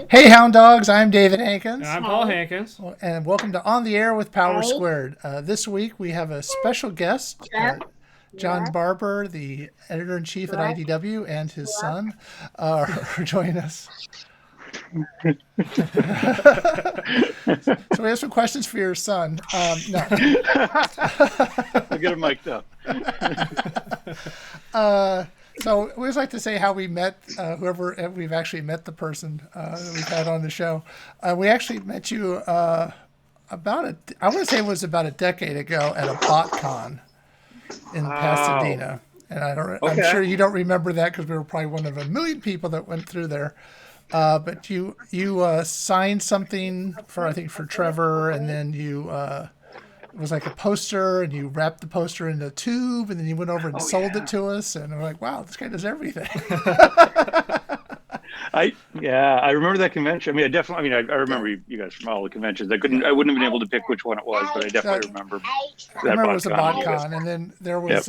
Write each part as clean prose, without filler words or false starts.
Hey, Hound Dogs, I'm David And Hankins, I'm Paul Hankins. and welcome to On the Air with Power Squared. This week we have a special guest, John Barber, the editor in chief at IDW, and his son are joining us. So we have some questions for your son. No. I'll get him mic'd up. So we always like to say how we met, whoever we've actually met the person that we've had on the show. We actually met you I want to say it was about a decade ago at a BotCon in Pasadena. And I'm sure you don't remember that because we were probably one of a million people that went through there. But you signed something for, I think, for Trevor, and then it was like a poster, and you wrapped the poster in a tube, and then you went over and sold it to us, and we're like, wow, this guy does everything. I remember that convention. I remember you guys from all the conventions. I wouldn't have been able to pick which one it was, but I definitely remember that. I remember it was a BotCon, and then there was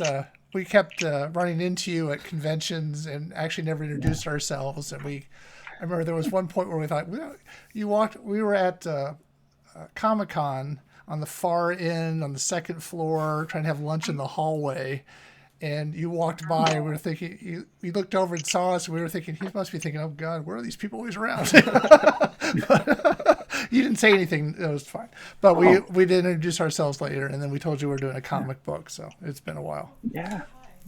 we kept running into you at conventions and actually never introduced ourselves, and I remember there was one point where we thought, we were at Comic-Con on the far end on the second floor trying to have lunch in the hallway, and you walked by and we were thinking, you looked over and saw us, and we were thinking, he must be thinking, oh God, where are these people always around? You didn't say anything, it was fine, but we did introduce ourselves later, and then we told you we were doing a comic book, so it's been a while.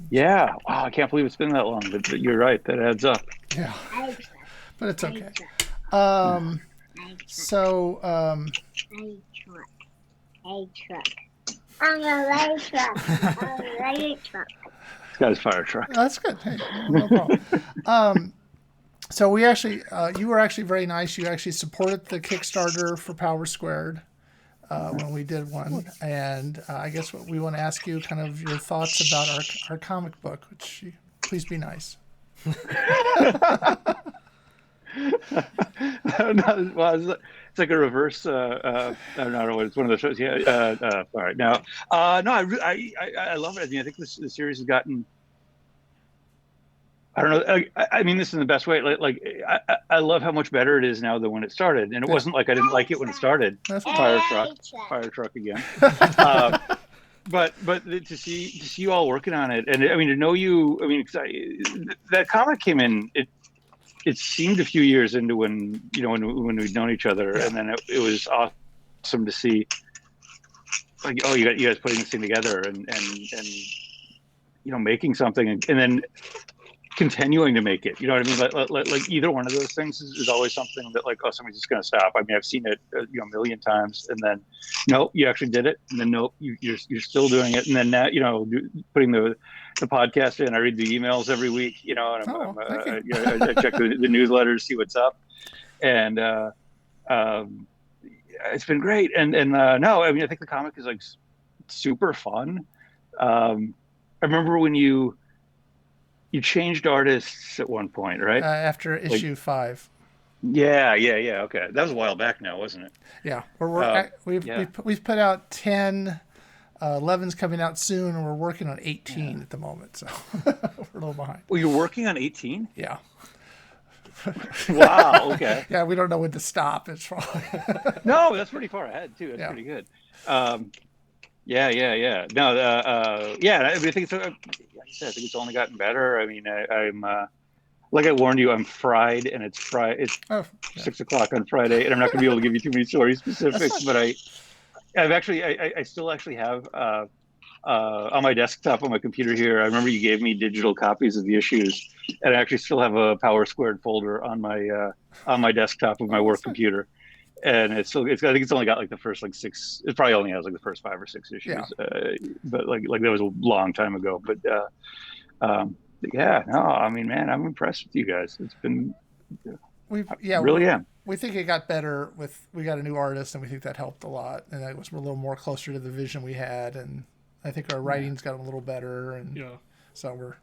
Wow, I can't believe it's been that long, but you're right, that adds up. Yeah, but it's okay. Truck. I'm a light truck. I'm a light truck. This guy's fire truck. That's good. Hey, no problem. So we actually, you were actually very nice. You actually supported the Kickstarter for Power Squared when we did one, and I guess what we want to ask you, kind of your thoughts about our comic book. Which please be nice. Well, it's like a reverse. I don't know. It's one of those shows. Yeah. All right. Now, no, I love it. I mean, I think this series has gotten. I don't know. I mean this in the best way. I love how much better it is now than when it started. And it wasn't like I didn't like it when it started. Fire truck again. But to see you all working on it, and I mean to know you. I mean, that comic came in. It seemed a few years into when we'd known each other, and then it was awesome to see, like, oh, you guys putting this thing together and making something, and then continuing to make it. You know what I mean? Like either one of those things is always something that, like, oh, somebody's just going to stop. I mean, I've seen it a million times, and then no, you actually did it, and then no, you're still doing it, and then now putting the podcast in. I read the emails every week, and I check the newsletters, see what's up, and it's been great. And no, I mean, I think the comic is like super fun. I remember when you changed artists at one point, right? After issue 5. Yeah. Okay, that was a while back now, wasn't it? Yeah, we've put out 10. 11's coming out soon, and we're working on 18 at the moment, so we're a little behind. Well, you're working on 18? Yeah. Wow. Okay. Yeah, we don't know when to stop. It's probably no, that's pretty far ahead too. That's pretty good. Yeah. No, yeah. I mean, I think I think it's only gotten better. I mean, I'm like I warned you, I'm fried, and it's 6:00 on Friday, and I'm not going to be able to give you too many story specifics, but I still actually have on my desktop on my computer here. I remember you gave me digital copies of the issues, and I actually still have a Power Squared folder on my desktop of my work computer. And I think it's only got like the first 6. It probably only has like the first 5 or 6 issues. Yeah. But like that was a long time ago. But yeah, no, I mean, man, I'm impressed with you guys. It's been really am. We think it got better we got a new artist, and we think that helped a lot, and that was a little more closer to the vision we had, and I think our writing's got a little better, and so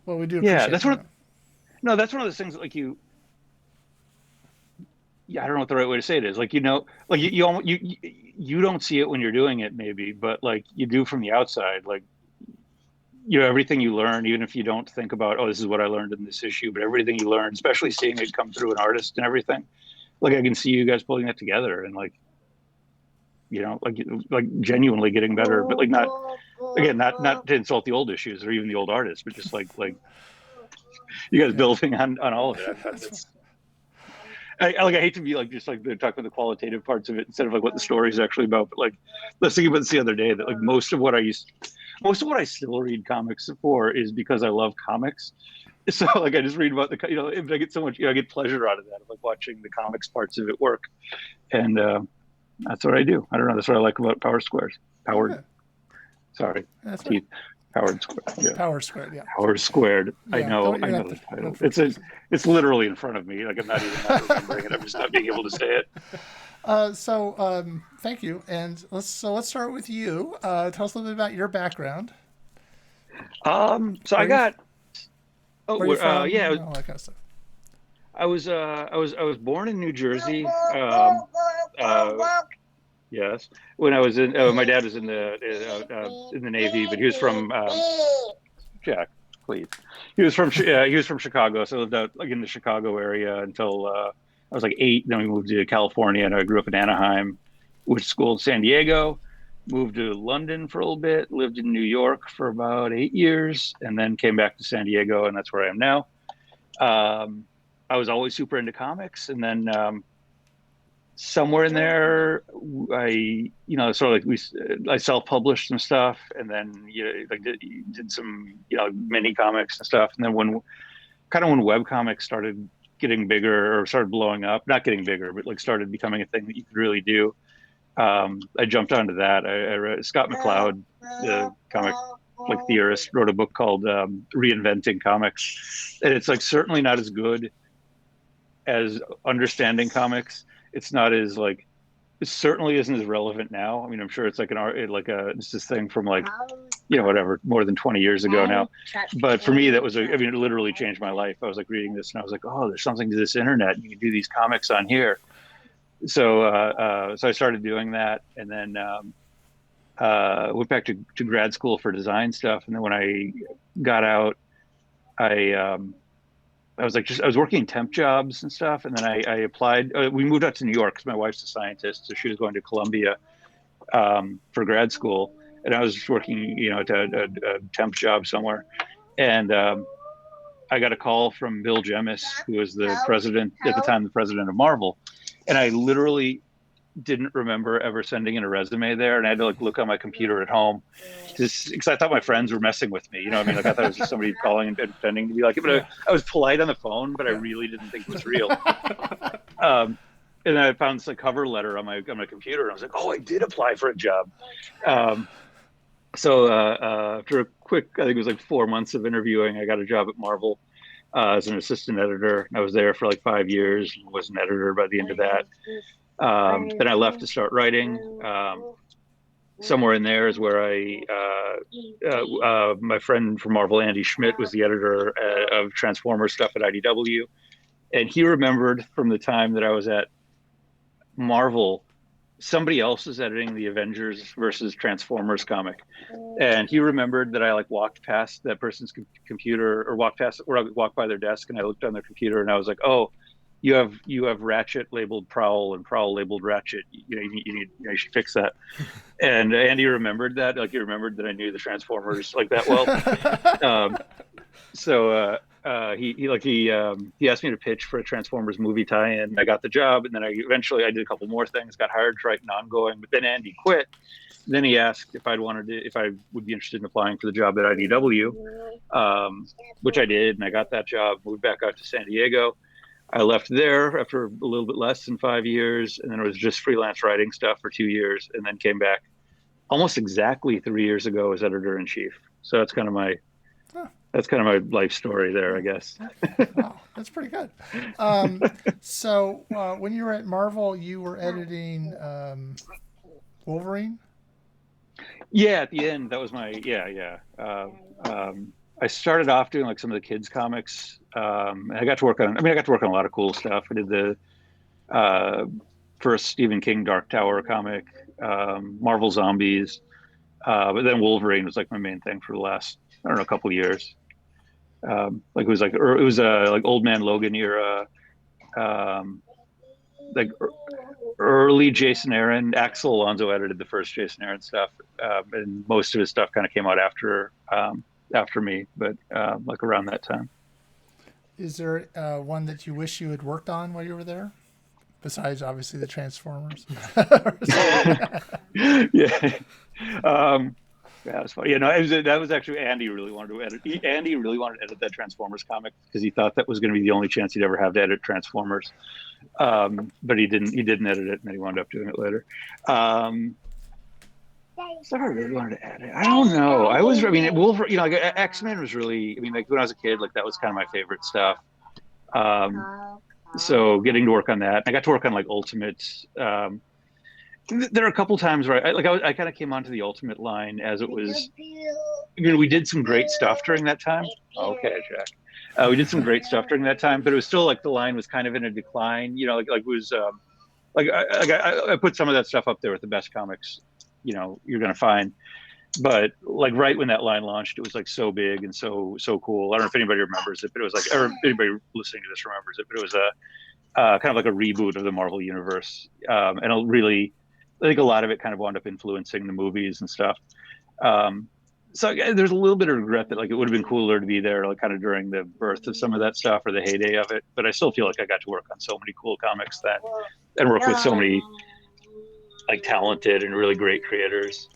we do. Yeah, that's one. No, that's one of those things that, like, you. Yeah, I don't know what the right way to say it is. Like, you don't see it when you're doing it, maybe, but like you do from the outside. Like, everything you learn, even if you don't think about, oh, this is what I learned in this issue, but everything you learn, especially seeing it come through an artist and everything, like I can see you guys pulling that together and like, like genuinely getting better, but like not, again, not to insult the old issues or even the old artists, but just like you guys building on all of it. I hate to be like just like they're talking about the qualitative parts of it instead of like what the story is actually about. But like, let's think about this the other day that like most of what I still read comics for is because I love comics. So like I just read about I get so much, I get pleasure out of that, of like watching the comics parts of it work, and that's what I do. I don't know. That's what I like about Power Squares. Sorry, that's teeth. Powered Squared. Yeah. Power Squared, yeah. Power Squared. Yeah, I know the title. It's literally in front of me. Like I'm not even remembering it. I'm just not being able to say it. So thank you. And let's start with you. Tell us a little bit about your background. So I got. All that kind of stuff. I was born in New Jersey. Yes, when I was in, my dad was in the Navy, but he was from Jack, please. He was from Chicago, so I lived out like in the Chicago area until I was like 8. Then we moved to California, and I grew up in Anaheim, went to school in San Diego, moved to London for a little bit, lived in New York for about 8 years, and then came back to San Diego, and that's where I am now. I was always super into comics, and then somewhere in there, I self-published some stuff, and then did some mini comics and stuff, and then when webcomics started getting bigger or started blowing up, not getting bigger, but like started becoming a thing that you could really do, I jumped onto that. I read Scott McCloud, the comic like theorist, wrote a book called Reinventing Comics, and it's like certainly not as good as Understanding Comics. It's not as like, it certainly isn't as relevant now. I mean, I'm sure it's like it's this thing from like, whatever, more than 20 years ago now. But for me, that was it literally changed my life. I was like reading this and I was like, oh, there's something to this internet. You can do these comics on here. So I started doing that, and then went back to grad school for design stuff. And then when I got out, I was working temp jobs and stuff. And then I applied, we moved out to New York because my wife's a scientist. So she was going to Columbia for grad school. And I was just working, at a temp job somewhere. And I got a call from Bill Jemis, who was the president at the time, the president of Marvel. And I literally didn't remember ever sending in a resume there, and I had to like look on my computer at home, just because I thought my friends were messing with me. I thought it was just somebody calling and pretending to be like it. But I was polite on the phone, but I really didn't think it was real. And then I found this cover letter on my computer, and I was like, oh, I did apply for a job. So after a quick, I think it was like 4 months of interviewing, I got a job at Marvel as an assistant editor. I was there for like 5 years, was an editor by the end of that. Then I left to start writing. Somewhere in there is where my friend from Marvel, Andy Schmidt, was the editor of Transformers stuff at IDW. And he remembered from the time that I was at Marvel, somebody else was editing the Avengers versus Transformers comic. And he remembered that I walked past that person's computer, or walked by their desk, and I looked on their computer and I was like, oh, you have Ratchet labeled Prowl and Prowl labeled Ratchet. You should fix that. And Andy remembered that. He remembered that I knew the Transformers that well. So he asked me to pitch for a Transformers movie tie-in. I got the job, and then I did a couple more things. Got hired to write an ongoing, but then Andy quit. Then he asked if I would be interested in applying for the job at IDW, which I did, and I got that job. Moved back out to San Diego. I left there after a little bit less than 5 years, and then it was just freelance writing stuff for 2 years, and then came back almost exactly 3 years ago as editor-in-chief. So that's kind of my life story there, I guess. Wow, that's pretty good. So when you were at Marvel, you were editing Wolverine? Yeah, at the end, that was my I started off doing some of the kids comics. And I got to work on a lot of cool stuff. I did the first Stephen King Dark Tower comic, Marvel Zombies, but then Wolverine was my main thing for the last I don't know, a couple of years. Like it was like Old Man Logan era, like early Jason Aaron. Axel Alonso edited the first Jason Aaron stuff, and most of his stuff kind of came out after me, but like around that time. Is there one that you wish you had worked on while you were there, besides obviously the Transformers? Yeah. Yeah, it was funny. That was actually Andy really wanted to edit. Andy really wanted to edit that Transformers comic because he thought that was going to be the only chance he'd ever have to edit Transformers. But he didn't edit it, and then he wound up doing it later. So I really wanted to edit. I don't know. Wolverine, like X-Men was really. I mean, like when I was a kid, like that was kind of my favorite stuff. So getting to work on that, I got to work on like Ultimates. There are a couple times where I kind of came onto the Ultimate line as it was. We did some great stuff during that time. Okay, Jack. We did some great stuff during that time, but it was still like the line was kind of in a decline. Like it was I put some of that stuff up there with the best comics, you're gonna find. But like right when that line launched, it was like so big and so cool. I don't know if anybody remembers it, but it was like, or anybody listening to this remembers it, but it was a kind of like a reboot of the Marvel universe, and I think a lot of it kind of wound up influencing the movies and stuff. So there's a little bit of regret that like it would have been cooler to be there, like kind of during the birth of some of that stuff or the heyday of it. But I still feel like I got to work on so many cool comics and work with so many like talented and really great creators.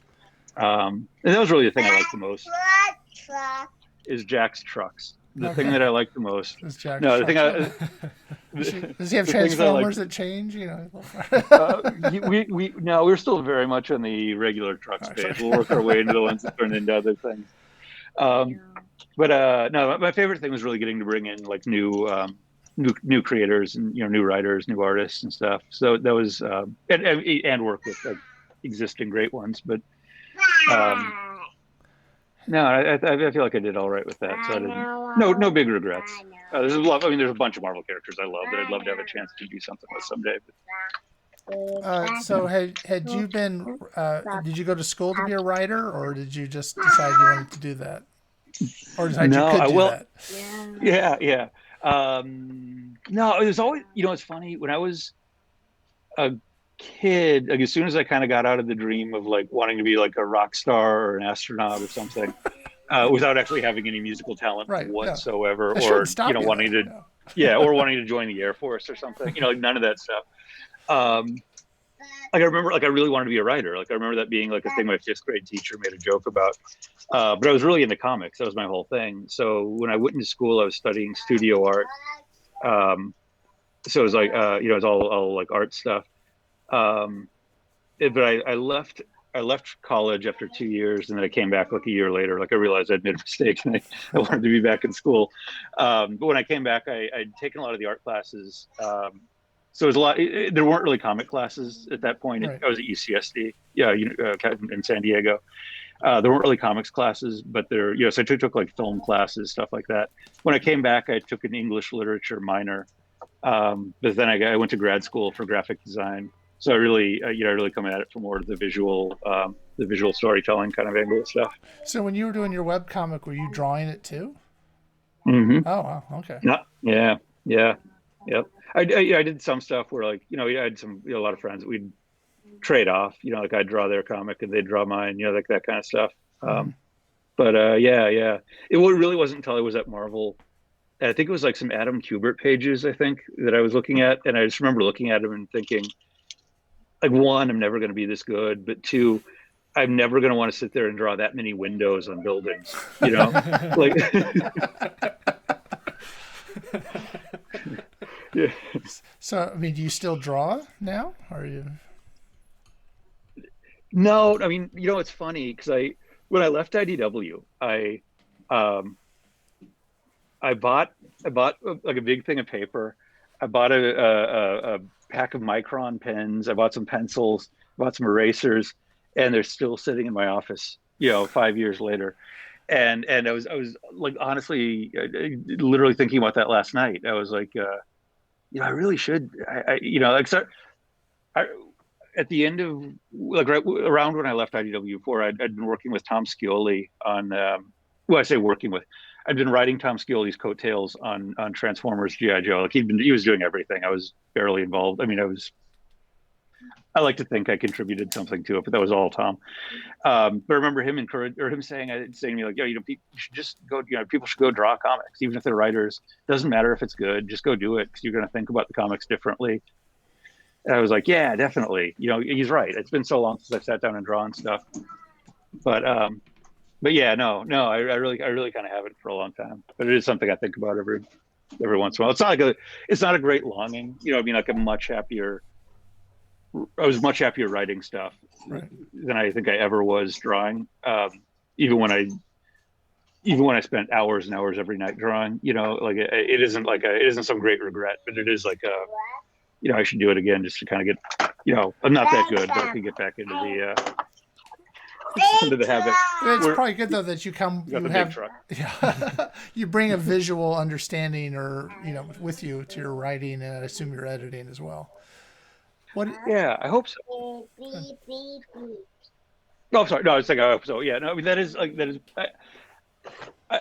And that was really the thing I liked the most. Is Jack's trucks. The thing that I like the most. Is Jack's no, the thing does he have Transformers that change? We're still very much on the regular truck space. We'll work our way into the ones that turn into other things. But my favorite thing was really getting to bring in like new creators and new writers, new artists and stuff. So that was and work with like existing great ones, but. No, I feel like I did all right with that. So I didn't. No big regrets. There's a lot. I mean, there's a bunch of Marvel characters I love that I'd love to have a chance to do something with someday. So had you been? Did you go to school to be a writer, or did you just decide you wanted to do that, or decide you could do that? Yeah. No, it was always. It's funny when I was a kid, like as soon as I kind of got out of the dream of like wanting to be like a rock star or an astronaut or something, without actually having any musical talent whatsoever, or wanting to join the Air Force or something, like none of that stuff. Like I remember, like I really wanted to be a writer. Like I remember that being like a thing my 5th grade teacher made a joke about. But I was really into comics. That was my whole thing. So when I went into school, I was studying studio art. So it was like it was all like art stuff. But I left college after 2 years, and then I came back like a year later. Like I realized I'd made a mistake and I wanted to be back in school. But when I came back, I'd taken a lot of the art classes. So it was a lot. There weren't really comic classes at that point. Right. I was at UCSD, in San Diego. There weren't really comics classes, but so I took like film classes, stuff like that. When I came back, I took an English literature minor. But then I went to grad school for graphic design. So I really come at it from more of the visual storytelling kind of angle stuff. So when you were doing your webcomic, were you drawing it too? Mm-hmm. Oh, wow. Okay. Yeah. Yep. I did some stuff where like, I had a lot of friends that we'd trade off, like I'd draw their comic and they'd draw mine, like that kind of stuff. But it really wasn't until I was at Marvel. I think it was like some Adam Kubert pages, I think, that I was looking at. And I just remember looking at them and thinking, like, 1, I'm never going to be this good. But 2, I'm never going to want to sit there and draw that many windows on buildings, like. Yeah. So, I mean, do you still draw now? Or are you? No, I mean, it's funny because when I left IDW, I bought like a big thing of paper. I bought a pack of Micron pens. I bought some pencils, bought some erasers, and they're still sitting in my office, 5 years later. And I was like, honestly, literally thinking about that last night. I was like, I really should, at the end of like right around when I left IDW4, I'd been working with Tom Scioli on well, I say working with. I've been writing Tom Scioli's coattails on Transformers G.I. Joe. Like he was doing everything. I was barely involved. I mean, I like to think I contributed something to it, but that was all Tom. But I remember him saying to me like, yo, you should just go. People should go draw comics, even if they're writers. Doesn't matter if it's good. Just go do it because you're going to think about the comics differently. And I was like, yeah, definitely. He's right. It's been so long since I've sat down and drawn stuff. But yeah, no, I really kind of haven't for a long time. But it is something I think about every once in a while. It's not a great longing. I mean, like I was much happier writing stuff than I think I ever was drawing. Even when I spent hours and hours every night drawing, like it isn't some great regret, but it is like I should do it again just to kind of get, I'm not that good, but I can get back into the habit. It's probably good though that you bring a visual understanding or with you to your writing, and I assume you're editing as well. Yeah, I hope so. Oh, sorry. No, I was saying I hope so. Yeah, no, I mean that is.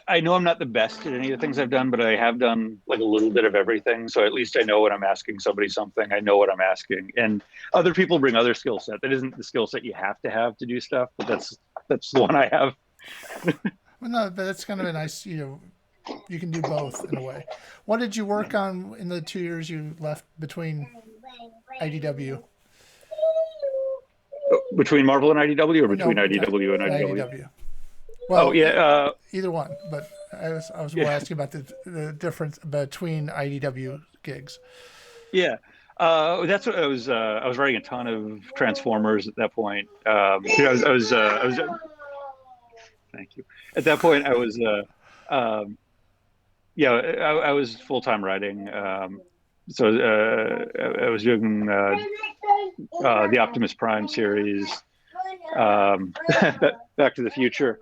I know I'm not the best at any of the things I've done, but I have done like a little bit of everything. So at least I know when I'm asking somebody something, I know what I'm asking. And other people bring other skill set. That isn't the skill set you have to do stuff, but that's the one I have. Well, no, but that's kind of a nice, you can do both in a way. What did you work on in the 2 years you left between IDW? Between Marvel and IDW, or between IDW and IDW? IDW. Well, yeah, either one. But I was more asking about the difference between IDW gigs. Yeah, that's what I was. I was writing a ton of Transformers at that point. I was. Thank you. At that point, I was. I was full-time writing. So I was doing the Optimus Prime series, Back to the Future.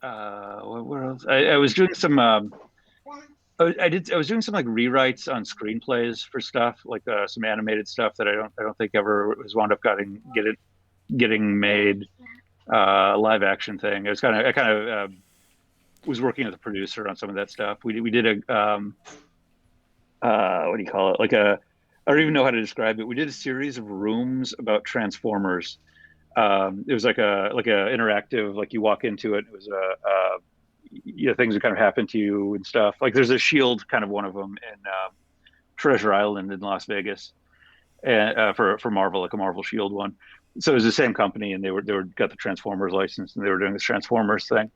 Where else? I was doing some. I was doing some like rewrites on screenplays for stuff, like some animated stuff that I don't think ever was wound up getting made. Live action thing. I kind of was working as a producer on some of that stuff. We did a what do you call it? I don't even know how to describe it. We did a series of rooms about Transformers. It was like a interactive, like you walk into it. It was things that kind of happen to you and stuff. Like there's a Shield kind of one of them in Treasure Island in Las Vegas, and for Marvel, like a Marvel Shield one. So it was the same company, and they got the Transformers license, and they were doing this Transformers thing.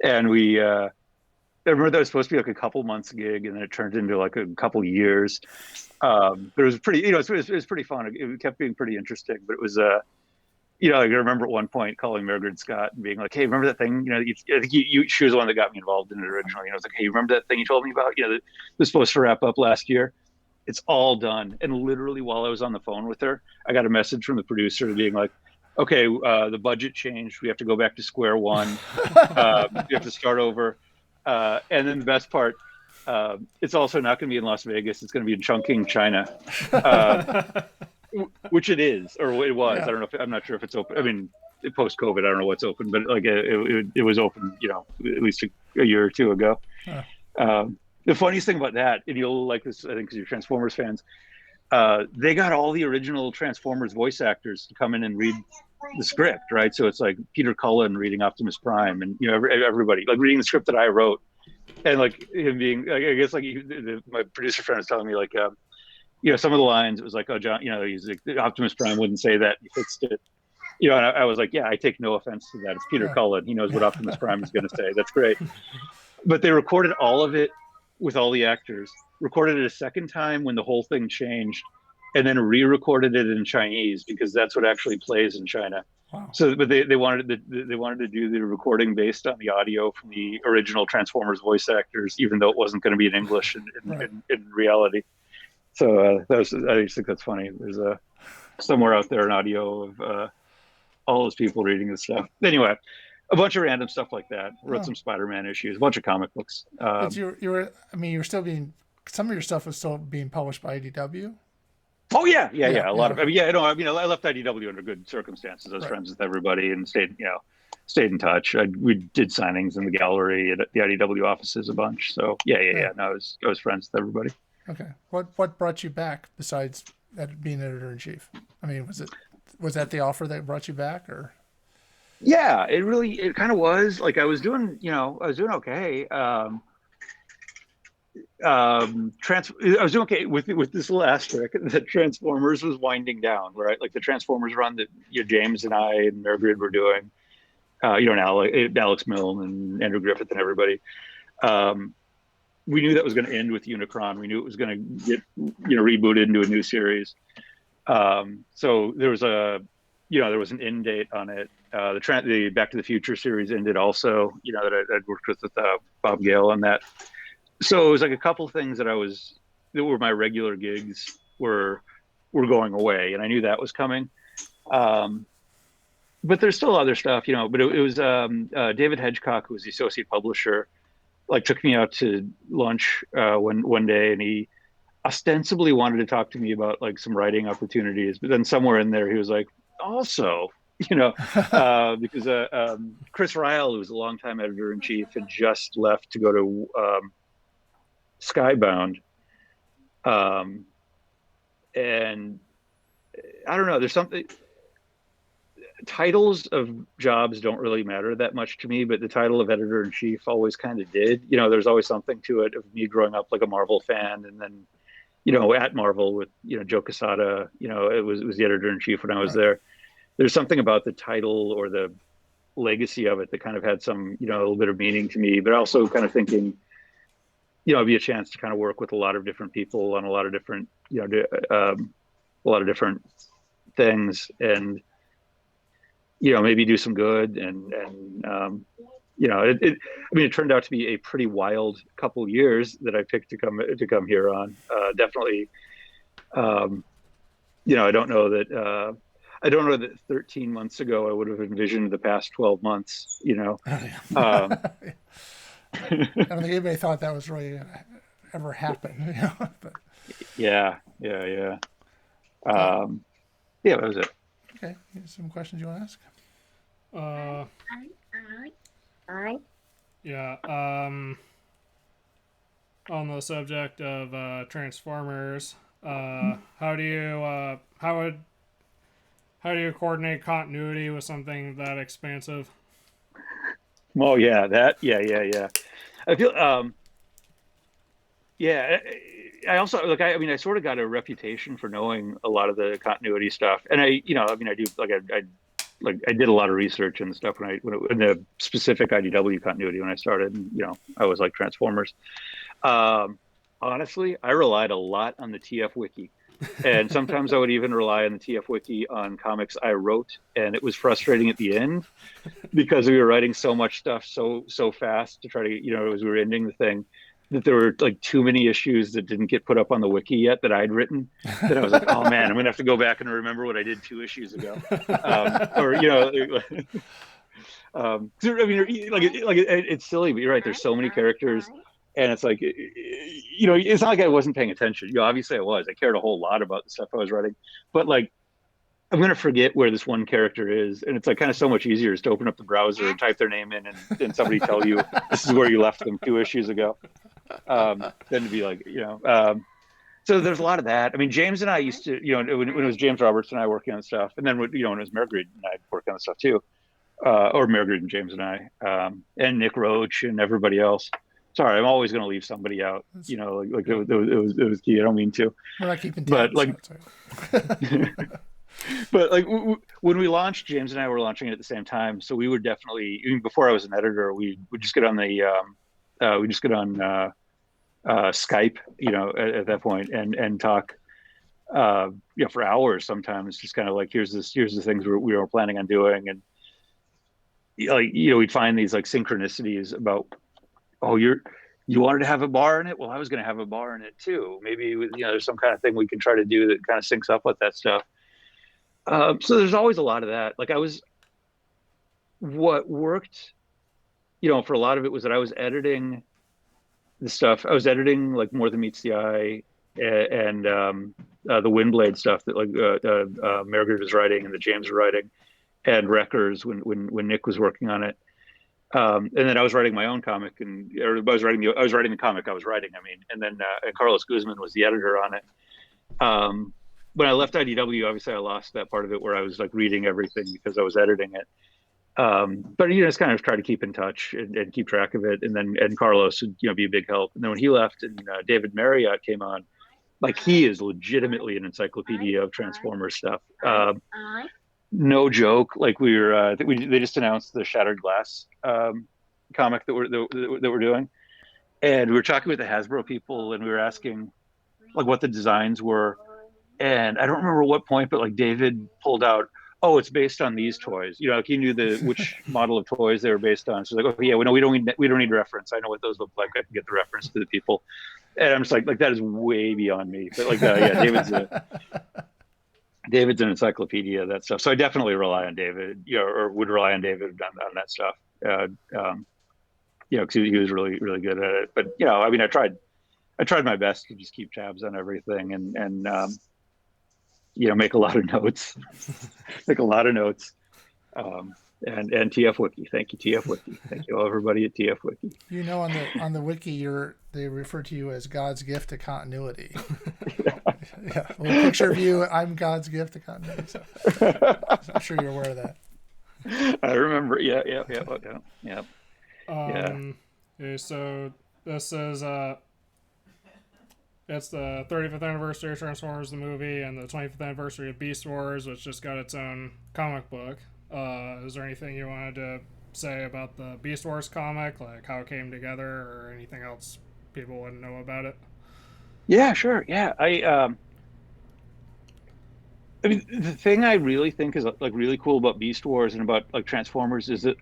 And I remember that was supposed to be like a couple months gig, and then it turned into like a couple years. But it was pretty, it was pretty fun. It kept being pretty interesting. But it was, I remember at one point calling Margaret Scott and being like, "Hey, remember that thing? I think she was the one that got me involved in it originally. I was like, "Hey, remember that thing you told me about? That was supposed to wrap up last year. It's all done." And literally, while I was on the phone with her, I got a message from the producer being like, "Okay, the budget changed. We have to go back to square one. You have to start over." And then the best part, it's also not going to be in Las Vegas. It's going to be in Chongqing, China, which it is, or it was. Yeah. I'm not sure if it's open. I mean, post-COVID, I don't know what's open, but like it was open, at least a year or two ago. Huh. The funniest thing about that, and you'll like this, I think, because you're Transformers fans, they got all the original Transformers voice actors to come in and read the script, right? So it's like Peter Cullen reading Optimus Prime, and everybody like reading the script that I wrote, and like him being, I guess, like my producer friend was telling me like, some of the lines, it was like, "Oh, John, he's like, Optimus Prime wouldn't say that. He fixed it." And I was like, "Yeah, I take no offense to that. It's Peter Cullen. He knows what Optimus Prime is going to say. That's great." But they recorded all of it with all the actors, recorded it a second time when the whole thing changed, and then re-recorded it in Chinese because that's what actually plays in China. Wow. So, but they wanted to do the recording based on the audio from the original Transformers voice actors, even though it wasn't going to be in English in reality. So I just think that's funny. There's somewhere out there an audio of all those people reading this stuff. Anyway, a bunch of random stuff like that. Wrote some Spider-Man issues, a bunch of comic books. But you were still being, some of your stuff was still being published by IDW. Oh yeah. A lot of, I left IDW under good circumstances. I was friends with everybody and stayed, stayed in touch. We did signings in the gallery at the IDW offices a bunch. So yeah. No, I was friends with everybody. Okay. What brought you back besides being editor in chief? I mean, was that the offer that brought you back, or? Yeah, it kind of was. Like I was doing okay. I was doing okay with this little asterisk that Transformers was winding down, right? Like the Transformers run that James and I and Margaret were doing, and Alex Milne and Andrew Griffith and everybody. We knew that was going to end with Unicron. We knew it was going to get rebooted into a new series. So there was an end date on it. The Back to the Future series ended also. That I'd worked with Bob Gale on that. So it was like a couple things that were my regular gigs were going away, and I knew that was coming. But there's still other stuff, But it was David Hedgecock, who was the associate publisher, like took me out to lunch one day, and he ostensibly wanted to talk to me about like some writing opportunities, but then somewhere in there he was like, also, because Chris Ryall, who was a longtime editor in chief, had just left to go to Skybound, and I don't know. There's something. Titles of jobs don't really matter that much to me, but the title of editor in chief always kind of did. There's always something to it of me growing up like a Marvel fan, and then, at Marvel with Joe Quesada, it was the editor in chief when I was there. There's something about the title or the legacy of it that kind of had some, a little bit of meaning to me, but also kind of thinking, it'd be a chance to kind of work with a lot of different people on a lot of different, a lot of different things, and maybe do some good, and it turned out to be a pretty wild couple years that I picked to come here on. Definitely, I don't know that 13 months ago I would have envisioned the past 12 months. I don't think anybody thought that was really ever happen. But yeah. That was it. Okay, some questions you want to ask? Yeah. On the subject of Transformers, how do you coordinate continuity with something that expansive? Oh yeah, yeah. I feel I also I sort of got a reputation for knowing a lot of the continuity stuff, and I do I did a lot of research and stuff when in the specific IDW continuity when I started, and, I was like Transformers. Honestly, I relied a lot on the TF Wiki, and sometimes I would even rely on the TF Wiki on comics I wrote, and it was frustrating at the end because we were writing so much stuff so fast to try to as we were ending the thing, that there were like too many issues that didn't get put up on the wiki yet that I'd written, that I was like, oh man, I'm gonna have to go back and remember what I did 2 issues ago. It's silly, but you're right. There's so many characters, and it's like, it's not like I wasn't paying attention. Obviously I was. I cared a whole lot about the stuff I was writing, but like, I'm going to forget where this one character is. And it's like kind of so much easier just to open up the browser and type their name in and somebody tell you this is where you left them 2 issues ago. Than to be like, so there's a lot of that. I mean, James and I used to, when it was James Roberts and I working on stuff, and then when it was Margaret and I working on stuff too, or Margaret and James and I, and Nick Roach and everybody else. Sorry, I'm always going to leave somebody out. It was key. I don't mean to. We're not keeping tabs, but like. But like when we launched, James and I were launching it at the same time, so we would definitely, even before I was an editor, we would just get on Skype, at that point, and talk, for hours sometimes, just kind of like, here's the things we were planning on doing, and we'd find these like synchronicities about, you wanted to have a bar in it, well, I was going to have a bar in it too, maybe there's some kind of thing we can try to do that kind of syncs up with that stuff. So there's always a lot of that. Like what worked, for a lot of it was that I was editing the stuff. I was editing like More Than Meets the Eye and the Windblade stuff that Margaret was writing and that James was writing. and Wreckers when Nick was working on it. And then I was writing my own comic, or I was writing the comic I was writing. I mean, and then Carlos Guzman was the editor on it. When I left IDW, obviously I lost that part of it where I was like reading everything because I was editing it. But just kind of try to keep in touch and keep track of it. And Carlos would be a big help. And then when he left and David Marriott came on, like he is legitimately an encyclopedia of Transformers stuff. No joke. Like they just announced the Shattered Glass comic that we're doing, and we were talking with the Hasbro people, and we were asking like what the designs were, and I don't remember what point, but like David pulled out, oh, it's based on these toys. Like he knew which model of toys they were based on. So like, oh yeah, we don't need reference. I know what those look like. I can get the reference to the people, and I'm just like that is way beyond me. But like yeah, David's an encyclopedia of that stuff. So I definitely rely on David, or would rely on David on that stuff. Because he was really, really good at it. But I mean, I tried my best to just keep tabs on everything and make a lot of notes, and TF Wiki. Thank you, TF Wiki. Thank you, everybody at TF Wiki. On the wiki, they refer to you as God's gift to continuity. Yeah, a little picture of you. I'm God's gift to continuity. So I'm sure you're aware of that. I remember. Yeah. Okay, so this is it's the 35th anniversary of Transformers the movie and the 25th anniversary of Beast Wars, which just got its own comic book. Is there anything you wanted to say about the Beast Wars comic, like how it came together, or anything else people wouldn't know about it? Yeah, sure. Yeah, I mean, the thing I really think is like really cool about Beast Wars and about like Transformers is that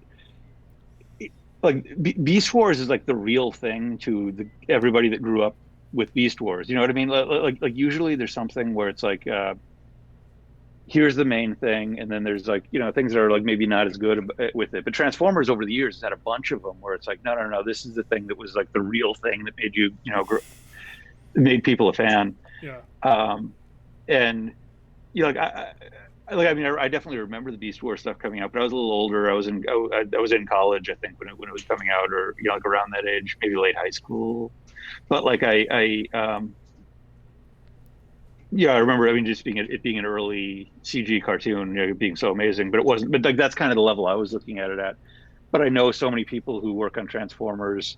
like Beast Wars is like the real thing to everybody that grew up with Beast Wars. You know what I mean? Like usually there's something where it's like here's the main thing, and then there's like things that are like maybe not as good with it. But Transformers over the years has had a bunch of them where it's like no, this is the thing that was like the real thing that made made people a fan. Yeah. And I definitely remember the Beast Wars stuff coming out, but I was a little older. I was in college, I think, when it was coming out, or like around that age, maybe late high school. But like I remember. I mean, just being an early CG cartoon, being so amazing. But it wasn't. But like that's kind of the level I was looking at it at. But I know so many people who work on Transformers,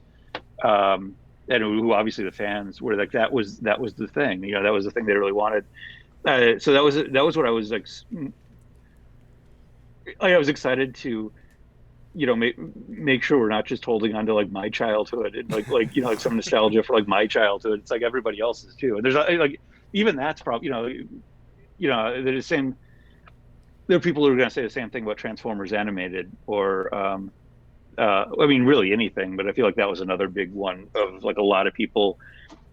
and who obviously the fans were like that was the thing. That was the thing they really wanted. So that was what I was like. I was excited to, make sure we're not just holding on to like my childhood and like some nostalgia for like my childhood. It's like everybody else's too. And there's like even that's probably there's the same. There are people who are going to say the same thing about Transformers animated or I mean really anything, but I feel like that was another big one of like a lot of people.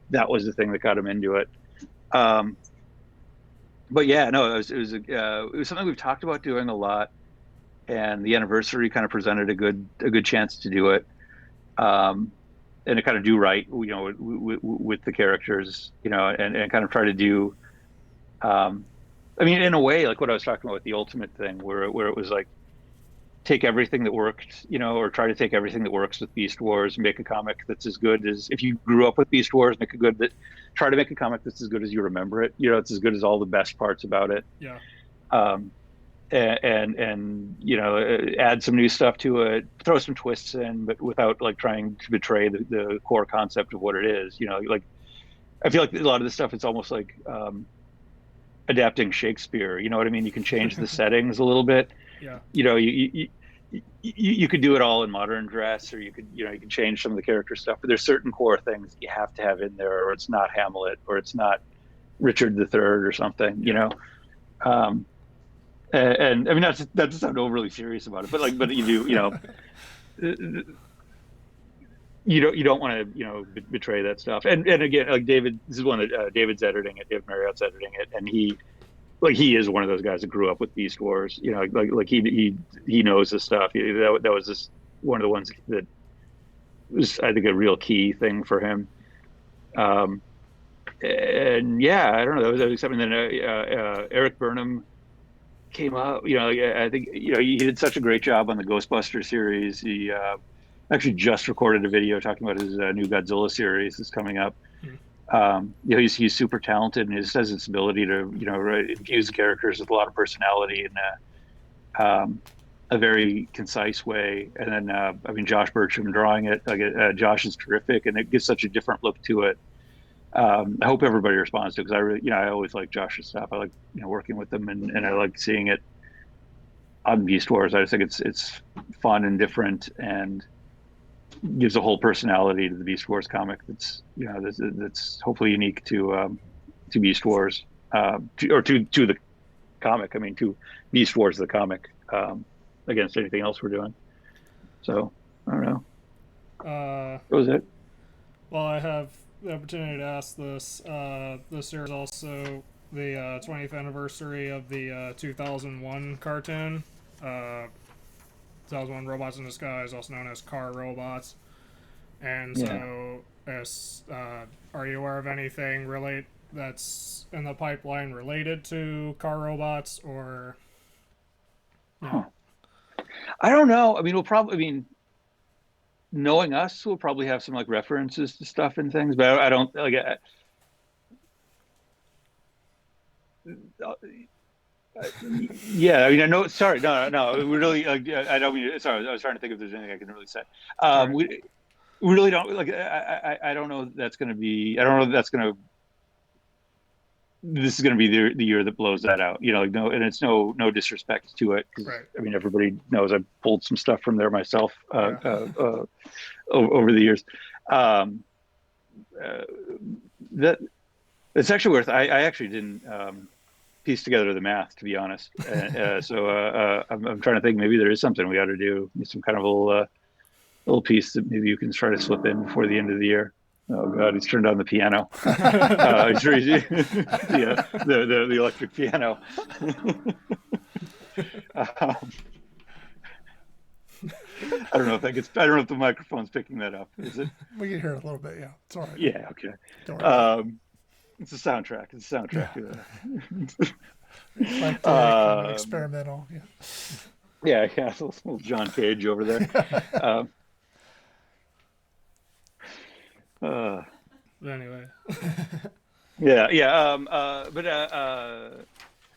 That was the thing that got them into it. But yeah, no, it was something we've talked about doing a lot, and the anniversary kind of presented a good chance to do it, and to kind of do right, with the characters, and kind of try to do, I mean, in a way, like what I was talking about with the Ultimate thing, where it was like take everything that worked, or try to take everything that works with Beast Wars and make a comic that's as good as if you grew up with Beast Wars, try to make a comic that's as good as you remember it. It's as good as all the best parts about it. Yeah. And add some new stuff to it, throw some twists in, but without like trying to betray the core concept of what it is. Like I feel like a lot of this stuff, it's almost like adapting Shakespeare. You know what I mean? You can change the settings a little bit. Yeah. You could do it all in modern dress, or you could change some of the character stuff, but there's certain core things you have to have in there, or it's not Hamlet, or it's not Richard III or something, and I mean, not to sound overly serious about it, but you do, you don't want to, betray that stuff. And again, like David, this is one that David's editing it, David Marriott's editing it. And he is one of those guys that grew up with Beast Wars, like he knows this stuff. That was just one of the ones that was, I think, a real key thing for him. And yeah, I don't know, that was something that Eric Burnham came out. I think he did such a great job on the Ghostbuster series. He actually just recorded a video talking about his new Godzilla series that's coming up. He's super talented, and he just has this ability to infuse characters with a lot of personality and a very concise way. And then Josh Bertram drawing it. Josh is terrific, and it gives such a different look to it. I hope everybody responds to it, because I always like Josh's stuff. I like working with them, and I like seeing it on Beast Wars. I just think it's fun and different, and gives a whole personality to the Beast Wars comic that's hopefully unique to Beast Wars, to the comic. I mean, to Beast Wars the comic, against anything else we're doing. So I don't know. That was it. Well, I have the opportunity to ask this. This year is also the 20th anniversary of the 2001 cartoon. 2001 Robots in Disguise, also known as Car Robots. And so, are you aware of anything that's in the pipeline related to Car Robots, or? No? I don't know. I mean, knowing us, we'll probably have some references to stuff and things, but I don't yeah, I know. Sorry, no. We really. I don't mean. Sorry, I was trying to think if there's anything I can really say. We really don't I don't know. That's going to be. I don't know. That's going to. This is going to be the year that blows that out. No, and it's no disrespect to it. Right. I mean, everybody knows I've pulled some stuff from there myself over the years. That it's actually worth. I actually didn't. Piece together the math, to be honest. So I'm trying to think, maybe there is something we ought to do, some kind of a little piece that maybe you can try to slip in before the end of the year. Oh God, he's turned on the piano. The electric piano. I don't know if that gets. I don't know if the microphone's picking that up. Is it? We can hear it a little bit. Yeah, it's all right. Yeah. Okay. It's a soundtrack. It's a soundtrack. Yeah. Experimental. Yeah. It's a little John Cage over there. Anyway. But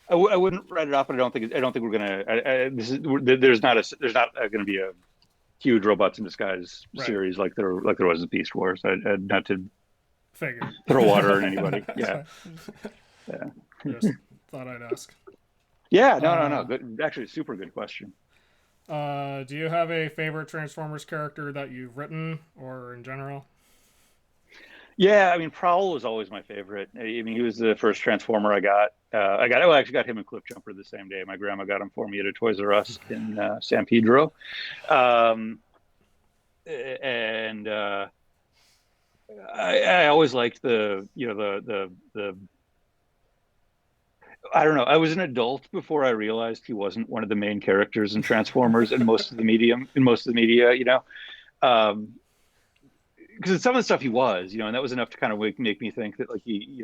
I wouldn't write it off, but I don't think we're gonna. There's not going to be a huge Robots in Disguise series like there was in Beast Wars. Not to throw water on anybody. Yeah. Just thought I'd ask. Yeah, no. Good, actually, super good question. Do you have a favorite Transformers character that you've written, or in general? Yeah, I mean, Prowl was always my favorite. I mean, he was the first Transformer I got. I actually got him and Cliff Jumper the same day. My grandma got him for me at a Toys R Us in San Pedro. I always liked the I don't know. I was an adult before I realized he wasn't one of the main characters in Transformers in most of the media, because some of the stuff he was, and that was enough to kind of make me think that he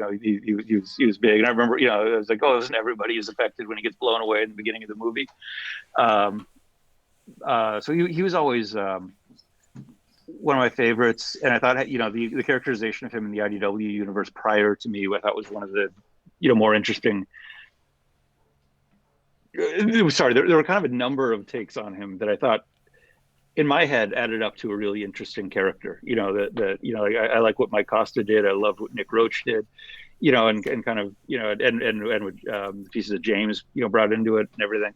was big. And I remember, I was like, oh, isn't everybody is affected when he gets blown away in the beginning of the movie? So he was always one of my favorites, and I thought, the characterization of him in the IDW universe prior to me, I thought was one of the, more interesting. Sorry, there were kind of a number of takes on him that I thought, in my head, added up to a really interesting character. I like what Mike Costa did. I loved what Nick Roach did, and kind of, and what the pieces that James, brought into it and everything.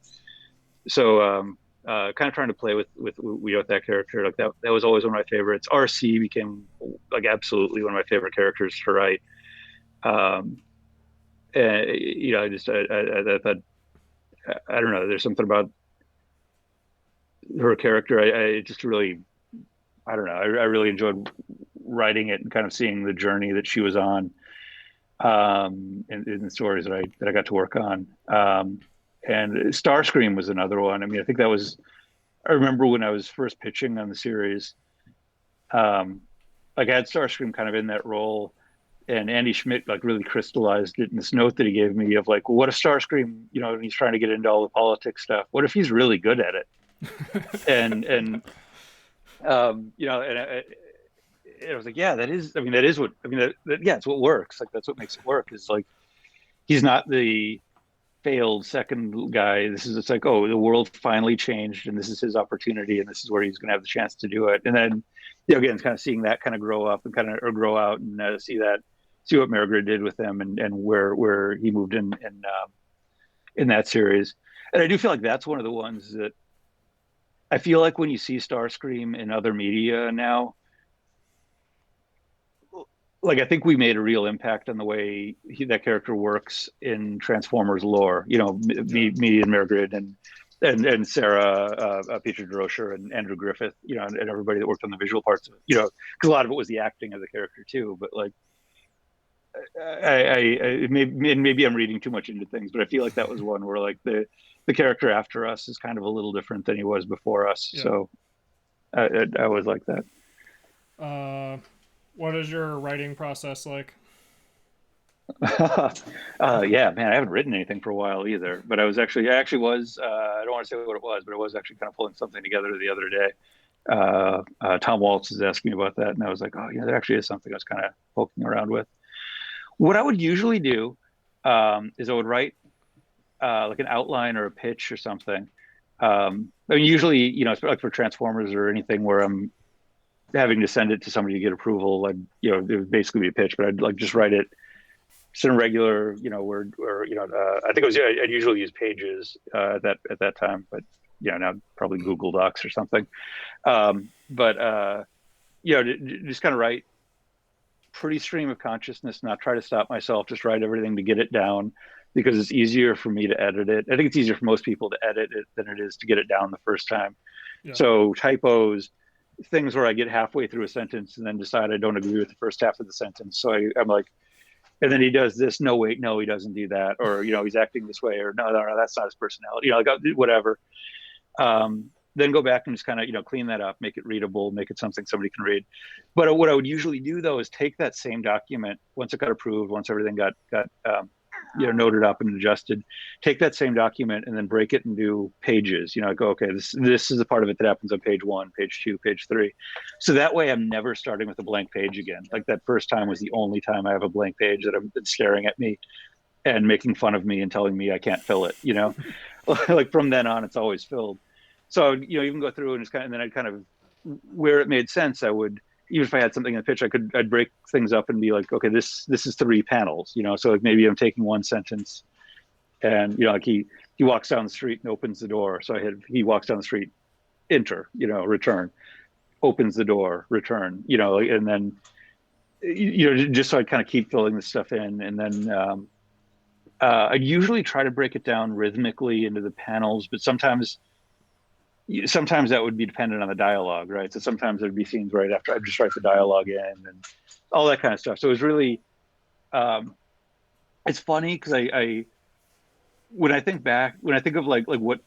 So kind of trying to play with that character, that was always one of my favorites. RC became absolutely one of my favorite characters to write. And I thought, I don't know, there's something about her character. I just really, I don't know. I really enjoyed writing it and kind of seeing the journey that she was on, in the stories that I got to work on. And Starscream was another one. I mean, I think that was, I remember when I was first pitching on the series, I had Starscream kind of in that role, and Andy Schmidt like really crystallized it in this note that he gave me of like, well, what if Starscream, you know, and he's trying to get into all the politics stuff. What if he's really good at it? and you know, and I was like, yeah, that is. I mean, that is what. I mean, yeah, it's what works. Like that's what makes it work. Is like he's not the failed second guy. This is it's like, oh, the world finally changed, and this is his opportunity, and this is where he's going to have the chance to do it. And then, you know, again, kind of seeing that kind of grow up and kind of or grow out, and see what Margaret did with him, and where he moved in that series. And I do feel like that's one of the ones that I feel like when you see Starscream in other media now, like I think we made a real impact on the way that character works in Transformers lore. You know, me and Margaret and Sarah Peter DeRocher and Andrew Griffith, you know, and everybody that worked on the visual parts of it, you know, because a lot of it was the acting of the character too. But like, maybe I'm reading too much into things, but I feel like that was one where like the character after us is kind of a little different than he was before us. Yeah. So I always like that. What is your writing process like? Yeah, man, I haven't written anything for a while either. But I actually was. I don't want to say what it was, but I was actually kind of pulling something together the other day. Tom Waltz is asking me about that, and I was like, oh yeah, there actually is something I was kind of poking around with. What I would usually do is I would write like an outline or a pitch or something. I mean, usually, you know, like for Transformers or anything where I'm having to send it to somebody to get approval, like, you know, it would basically be a pitch, but I'd like just write it just in a regular, you know, word, or, you know, I think I'd usually use Pages at that time, but, you know, now probably Google Docs or something. You know, just kind of write pretty stream of consciousness, not try to stop myself, just write everything to get it down, because it's easier for me to edit it. I think it's easier for most people to edit it than it is to get it down the first time. Yeah. So typos, things where I get halfway through a sentence and then decide I don't agree with the first half of the sentence. So I'm like, and then he does this. No, wait, no, he doesn't do that. Or, you know, he's acting this way, or no, that's not his personality. You know, like whatever. Then go back and just kind of, you know, clean that up, make it readable, make it something somebody can read. But what I would usually do though is take that same document once it got approved, once everything got you know, noted up and adjusted, take that same document and then break it into pages. You know, go, okay, this is the part of it that happens on page 1, page 2, page 3. So that way I'm never starting with a blank page again. Like that first time was the only time I have a blank page that I'm staring at me and making fun of me and telling me I can't fill it, you know. Like from then on, it's always filled. So, you know, even go through and just and then I'd kind of, where it made sense, I would, even if I had something in the pitch, I'd break things up and be like, okay, this is 3 panels, you know. So like maybe I'm taking one sentence, and, you know, like he walks down the street and opens the door. So he walks down the street, enter, you know, return, opens the door, return, you know, and then, you know, just so I kind of keep filling this stuff in, and then I usually try to break it down rhythmically into the panels, but sometimes that would be dependent on the dialogue, right? So sometimes there'd be scenes right after I'd just write the dialogue in and all that kind of stuff. So it was really, it's funny because when I think of like what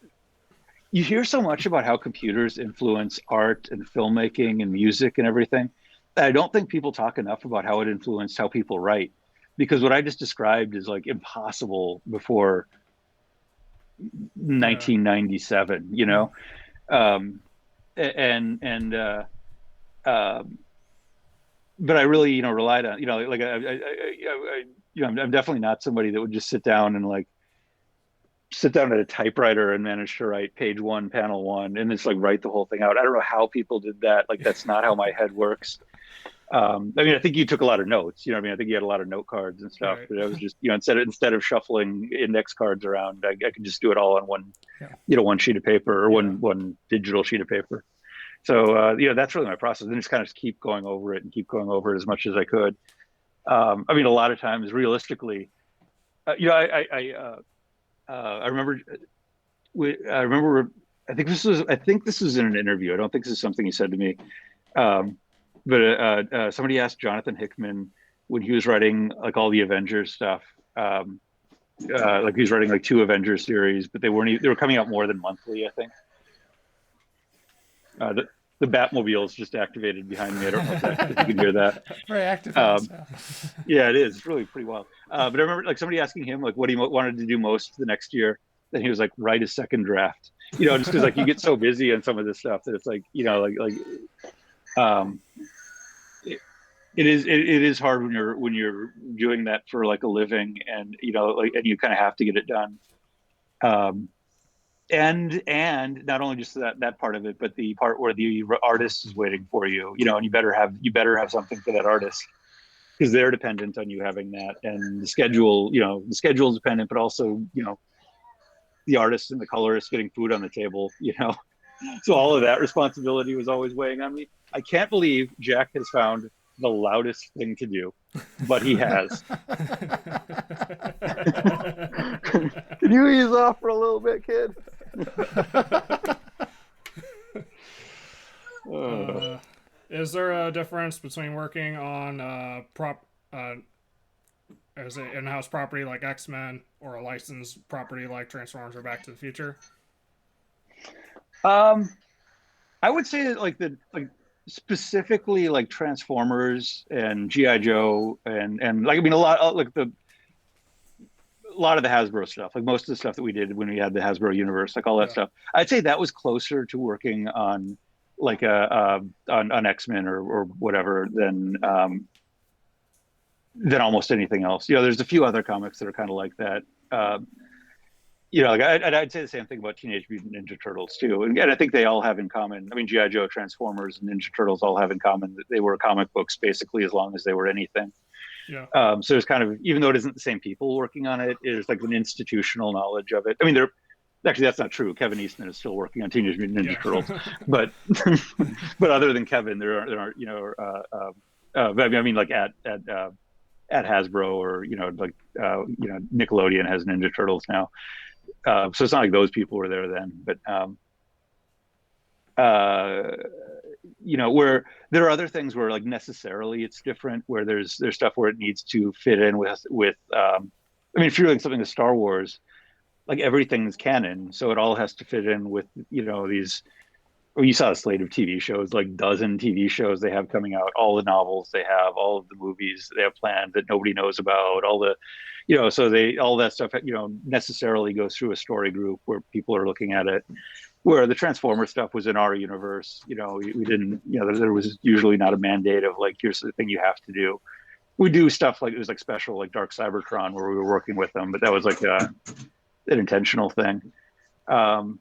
you hear so much about how computers influence art and filmmaking and music and everything, I don't think people talk enough about how it influenced how people write, because what I just described is like impossible before 1997, you know? But I really, you know, relied on, you know, like you know, I'm definitely not somebody that would just sit down at a typewriter and manage to write page 1, panel 1, and just like write the whole thing out. I don't know how people did that. Like, that's not how my head works. I mean, I think you took a lot of notes, you know what I mean? I think you had a lot of note cards and stuff, right. But I was just, you know, instead of shuffling index cards around, I could just do it all on one, you know, one sheet of paper, or one digital sheet of paper. So, you know, that's really my process. And just kind of keep going over it as much as I could. I mean, a lot of times, realistically, you know, I remember, I think this was in an interview. I don't think this is something he said to me. But somebody asked Jonathan Hickman when he was writing like all the Avengers stuff, like he was writing like 2 Avengers series, but they were coming out more than monthly, I think. the Batmobile is just activated behind me. I don't know if you can hear that. Very active house. Yeah, it is. It's really pretty wild. But I remember like somebody asking him like what he wanted to do most the next year. Then he was like, write a second draft. Just because like you get so busy on some of this stuff that it's like, it is hard when you're doing that for like a living, and and you kind of have to get it done. And not only just that part of it, but the part where the artist is waiting for you, and you better have something for that artist, because they're dependent on you having that, and the schedule is dependent, but also the artist and the colorist getting food on the table, so all of that responsibility was always weighing on me. I can't believe Jack has found the loudest thing to do, but he has. Can you ease off for a little bit, kid? Is there a difference between working on as an in-house property like X-Men or a licensed property like Transformers or Back to the Future? I would say that like specifically like Transformers and G.I. Joe and like, I mean, a lot of the Hasbro stuff, like most of the stuff that we did when we had the Hasbro universe, like all that stuff, I'd say that was closer to working on like on X-Men or whatever than almost anything else. There's a few other comics that are kind of like that. Like I'd say the same thing about Teenage Mutant Ninja Turtles too. And I think they all have in common, I mean, G.I. Joe, Transformers, and Ninja Turtles all have in common that they were comic books basically as long as they were anything. Yeah. So there's kind of, even though it isn't the same people working on it, there's like an institutional knowledge of it. I mean, actually, that's not true. Kevin Eastman is still working on Teenage Mutant Ninja Turtles, but other than Kevin, there are I mean, like at Hasbro or Nickelodeon has Ninja Turtles now. So it's not like those people were there then, but where there are other things where like necessarily it's different, where there's stuff where it needs to fit in with I mean, if you're doing something with Star Wars, like everything's canon, so it all has to fit in with these. Well, you saw a slate of TV shows, like dozen TV shows they have coming out, all the novels they have, all of the movies they have planned that nobody knows about, all the so all that stuff necessarily goes through a story group where people are looking at it. Where the Transformer stuff was in our universe, we didn't, there was usually not a mandate of like, here's the thing you have to do. We do stuff like, it was like special, like Dark Cybertron, where we were working with them, but that was like an intentional thing. I mean,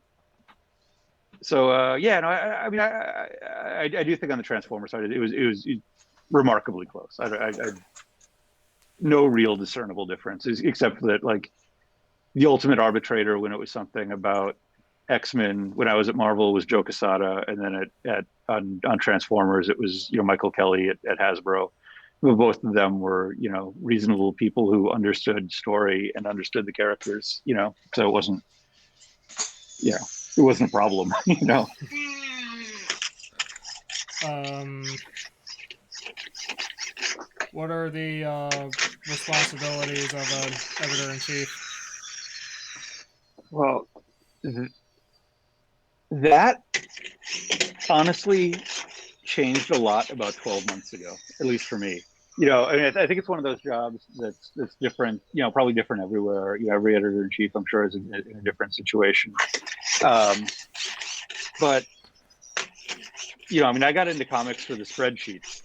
I do think on the Transformer side, it was remarkably close. I no real discernible difference, except that like the ultimate arbitrator when it was something about X-Men, when I was at Marvel, was Joe Quesada, and then on Transformers it was Michael Kelly at Hasbro. Both of them were reasonable people who understood story and understood the characters. So it wasn't a problem. What are the responsibilities of an editor-in-chief? Well, that honestly changed a lot about 12 months ago, at least for me. I mean, I think it's one of those jobs that's different, probably different everywhere. Every editor-in-chief, I'm sure, is in a different situation. But, I mean, I got into comics for the spreadsheets.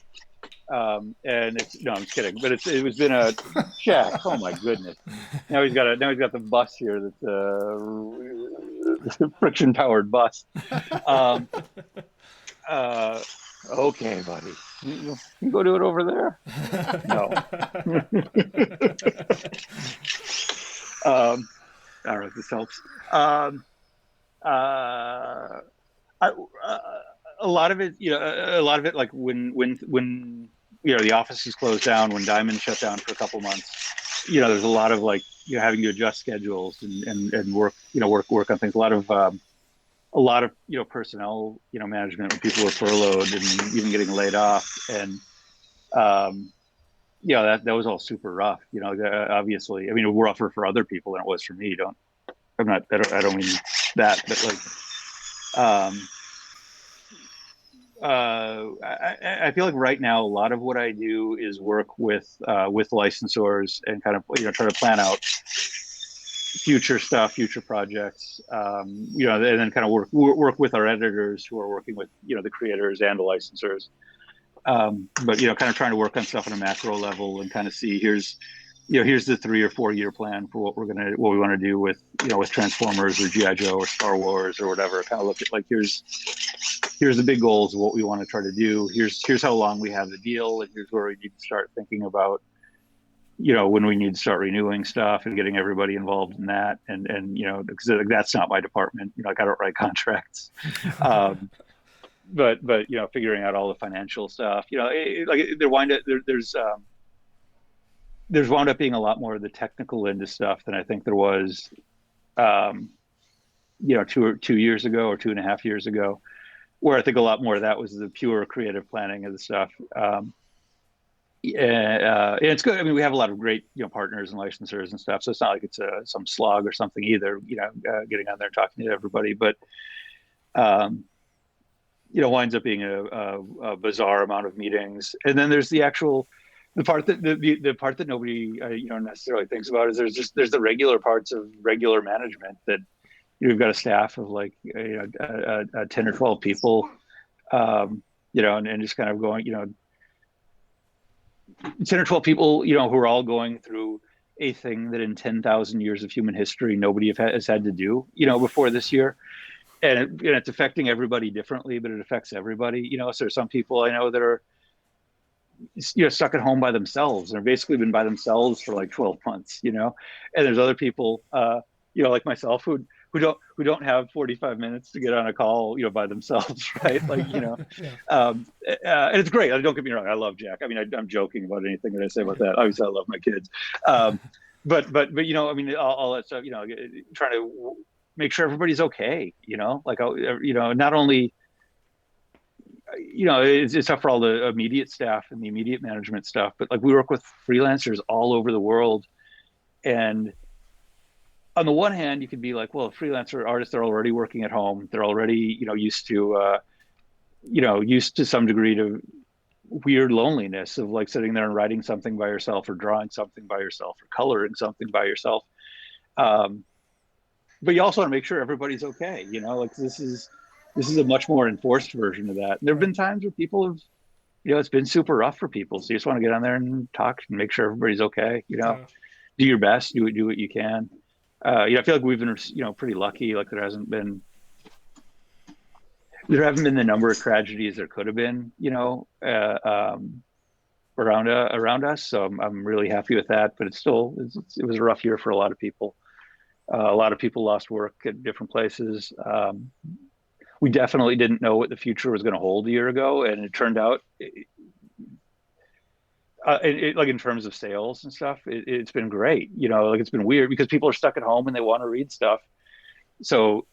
And I'm just kidding, but it was been a Jack. Oh my goodness! Now he's got the bus here that's a friction powered bus. Okay, buddy, you go do it over there. No. All right, this helps. A lot of it, like when the office is closed down, when Diamond shut down for a couple months, there's a lot of like having to adjust schedules and work on things. A lot of personnel management when people were furloughed and even getting laid off, and that was all super rough. Obviously, I mean, rougher for other people than it was for me. I don't mean that, but like. I feel like right now a lot of what I do is work with licensors and kind of try to plan out future stuff, future projects, and then kind of work with our editors who are working with the creators and the licensors. But kind of trying to work on stuff on a macro level and kind of see here's the 3 or 4 year plan for what we want to do with with Transformers or GI Joe or Star Wars or whatever. Kind of look at like here's the big goals of what we want to try to do. Here's how long we have the deal, and here's where we need to start thinking about when we need to start renewing stuff and getting everybody involved in that. And because that's not my department. Like I don't write contracts. But figuring out all the financial stuff, there's wound up being a lot more of the technical end of stuff than I think there was 2 years ago or 2.5 years ago, where I think a lot more of that was the pure creative planning of the stuff. And it's good. I mean, we have a lot of great partners and licensors and stuff, so it's not like it's some slog or something either, getting on there and talking to everybody, but winds up being a bizarre amount of meetings. And then there's the part that the part that nobody necessarily thinks about is there's the regular parts of regular management that you've got a staff of like 10 or 12 people, and just kind of going 10 or 12 people who are all going through a thing that in 10,000 years of human history nobody has had to do before this year. And it's affecting everybody differently, but it affects everybody. So there's some people I know that are stuck at home by themselves and have basically been by themselves for like 12 months, and there's other people like myself who don't have 45 minutes to get on a call by themselves, right? Like yeah. And it's great. Don't get me wrong, I love Jack. I mean, I'm joking about anything that I say about that. Obviously I love my kids, but I mean, all that stuff, trying to make sure everybody's okay, like not only it's tough for all the immediate staff and the immediate management stuff, but like we work with freelancers all over the world. And on the one hand, you could be like, well, freelancer artists are already working at home. They're already, used to some degree to weird loneliness of like sitting there and writing something by yourself or drawing something by yourself or coloring something by yourself. But you also want to make sure everybody's okay. Like this is a much more enforced version of that. And there have been times where people have, it's been super rough for people. So you just want to get on there and talk and make sure everybody's okay. Do your best, do what you can. I feel like we've been, pretty lucky. Like there haven't been the number of tragedies there could have been, around us. So I'm really happy with that. But it was a rough year for a lot of people. A lot of people lost work at different places. We definitely didn't know what the future was going to hold a year ago, and it turned out, like in terms of sales and stuff, it's been great. Like it's been weird because people are stuck at home and they want to read stuff, so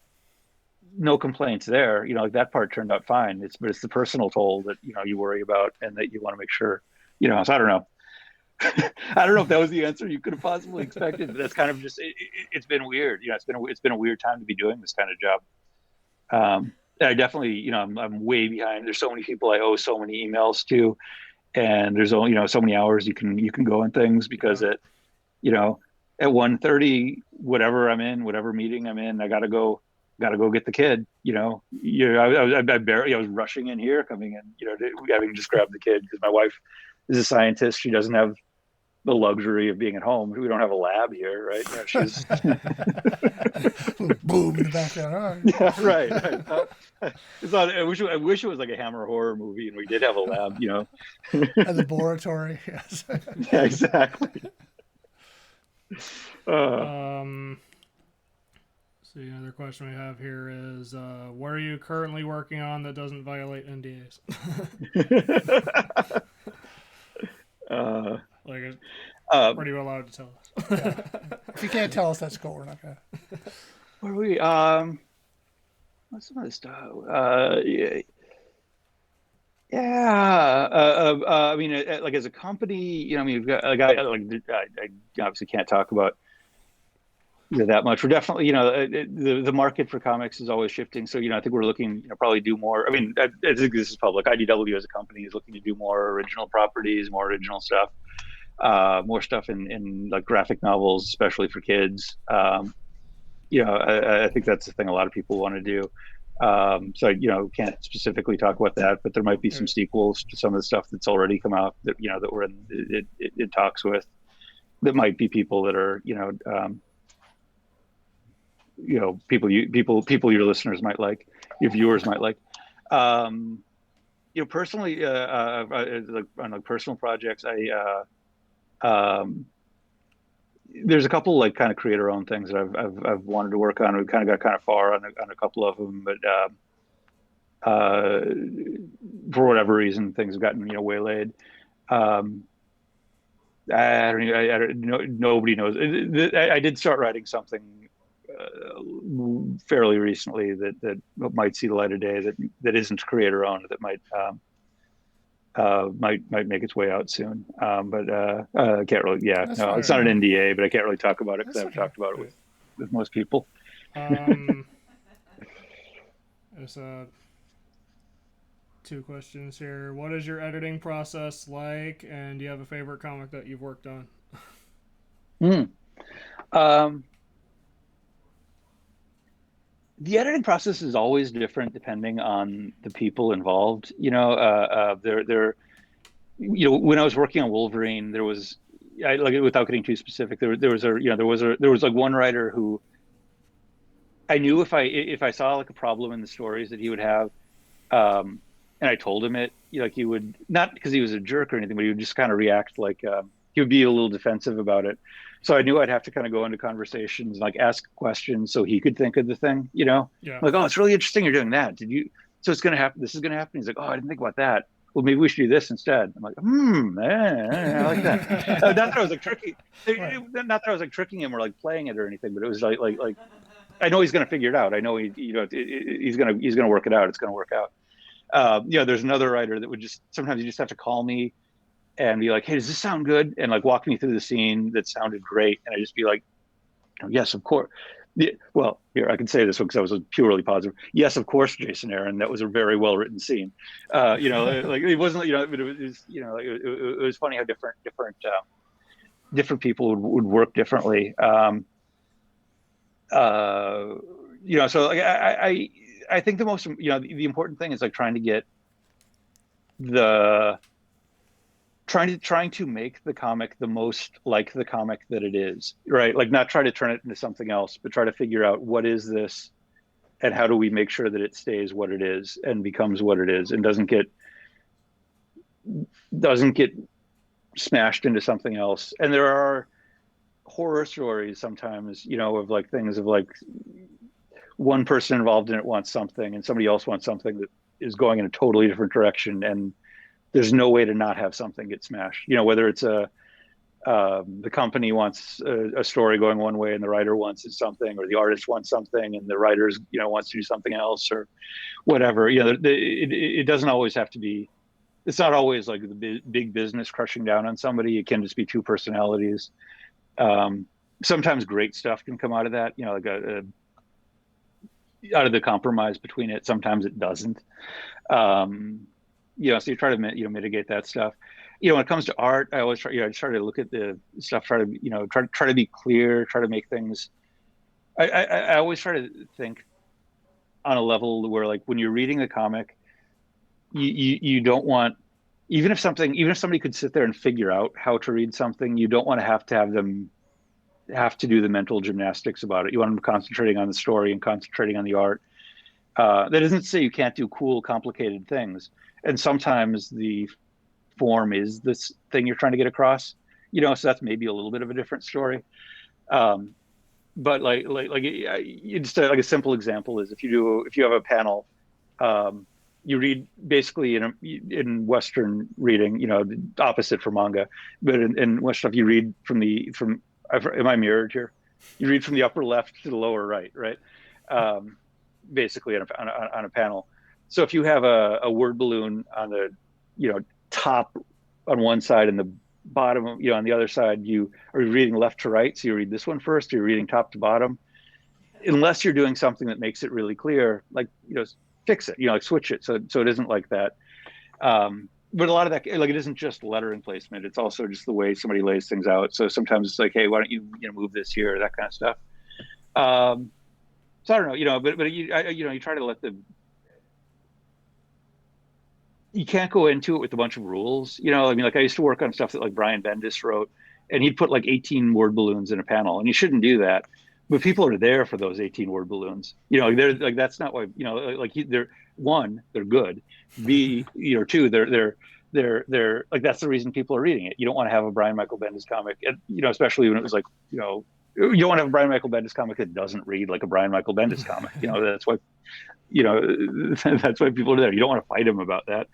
no complaints there. Like that part turned out fine. But it's the personal toll that you worry about and that you want to make sure. So I don't know. I don't know if that was the answer you could have possibly expected, but that's kind of just it's been weird. It's been a weird time to be doing this kind of job. I definitely, I'm way behind. There's so many people I owe so many emails to, and there's only so many hours you can go in things because at 1:30, whatever meeting I'm in, I gotta go get the kid. I was rushing in here, coming in, having just grabbed the kid because my wife is a scientist. She doesn't have the luxury of being at home. We don't have a lab here, right? She's boom in the background. All right. Yeah, right. It's not. I wish it was like a Hammer horror movie, and we did have a lab. A laboratory. Yes. Yeah, exactly. So another question we have here is, what are you currently working on that doesn't violate NDAs? What are you allowed to tell us? Yeah. If you can't tell us, that's cool. We're not gonna. What are we? What's some of this stuff? I mean, like as a company, we've got like I obviously can't talk about that much. We're definitely, the market for comics is always shifting. So, I think we're looking, probably do more. I mean, I think this is public. IDW as a company is looking to do more original properties, more original stuff, more stuff in like graphic novels, especially for kids. I think that's the thing a lot of people want to do. So, can't specifically talk about that, but there might be some sequels to some of the stuff that's already come out that, that we're in talks with. That might be people that are, people your listeners might like, your viewers might like. Personally, like on like personal projects, there's a couple like kind of creator-owned things that I've wanted to work on. We kind of got kind of far on a couple of them, but for whatever reason, things have gotten waylaid. Nobody knows. I did start writing something fairly recently that might see the light of day that isn't creator owned, that might make its way out soon. But I can't really. Yeah, That's no, fine. it's not an NDA, but I can't really talk about it because I've talked about it with most people. There's 2 questions here. What is your editing process like, and do you have a favorite comic that you've worked on? The editing process is always different depending on the people involved. When I was working on Wolverine, there was, without getting too specific, there was like one writer who I knew if I saw like a problem in the stories that he would have, and I told him it, he would, not because he was a jerk or anything, but he would just kind of react like he would be a little defensive about it. So I knew I'd have to kind of go into conversations, like ask questions so he could think of the thing, Yeah. Like, oh, it's really interesting you're doing that. So it's going to happen. This is going to happen. He's like, oh, I didn't think about that. Well, maybe we should do this instead. I'm like, I like that. Not that I was like tricking, not that I was like tricking him or like playing it or anything, but it was like I know he's going to figure it out. I know he's going to work it out. It's going to work out. There's another writer that would sometimes you just have to call me and be like, hey, does this sound good? And like walk me through the scene that sounded great. And I just be like, oh, yes, of course. Yeah, well, here, I can say this one because I was purely positive. Yes, of course, Jason Aaron, that was a very well written scene. Like it wasn't, but it was, it was funny how different people would work differently. So like I think the most, the important thing is like trying to make the comic the most like the comic that it is, right? Like not try to turn it into something else, but try to figure out what is this and how do we make sure that it stays what it is and becomes what it is and doesn't get smashed into something else. And there are horror stories sometimes, of like things of like one person involved in it wants something and somebody else wants something that is going in a totally different direction, and there's no way to not have something get smashed. Whether it's the company wants a story going one way and the writer wants something, or the artist wants something and the writers wants to do something else, or whatever. It doesn't always have to be. It's not always like the big business crushing down on somebody. It can just be two personalities. Sometimes great stuff can come out of that. Like out of the compromise between it. Sometimes it doesn't. So you try to mitigate that stuff. When it comes to art, I always try. I try to look at the stuff. Try to try to be clear. Try to make things. I always try to think on a level where, like, when you're reading the comic, you don't want, even if somebody could sit there and figure out how to read something, you don't want to have them have to do the mental gymnastics about it. You want them concentrating on the story and concentrating on the art. That isn't to say you can't do cool, complicated things. And sometimes the form is this thing you're trying to get across, so that's maybe a little bit of a different story. But like just like a simple example is if you have a panel, you read basically in Western reading, the opposite for manga, but in Western stuff, you read am I mirrored here? You read from the upper left to the lower right? Basically on a panel. So if you have a word balloon on the top on one side and the bottom, on the other side, you are reading left to right. So you read this one first, or you're reading top to bottom. Unless you're doing something that makes it really clear, like, fix it, like switch it. So it isn't like that. But a lot of that, like, it isn't just lettering placement. It's also just the way somebody lays things out. So sometimes it's like, hey, why don't you, move this here, that kind of stuff. So I don't know, but you try to you can't go into it with a bunch of rules. I mean, like, I used to work on stuff that like Brian Bendis wrote, and he'd put like 18 word balloons in a panel, and you shouldn't do that. But people are there for those 18 word balloons. They're like, that's not why, they're, one, they're good. B, two, they're like, that's the reason people are reading it. You don't want to have a Brian Michael Bendis comic, especially when it was like, you don't want to have a Brian Michael Bendis comic that doesn't read like a Brian Michael Bendis comic. That's why, that's why people are there. You don't want to fight them about that.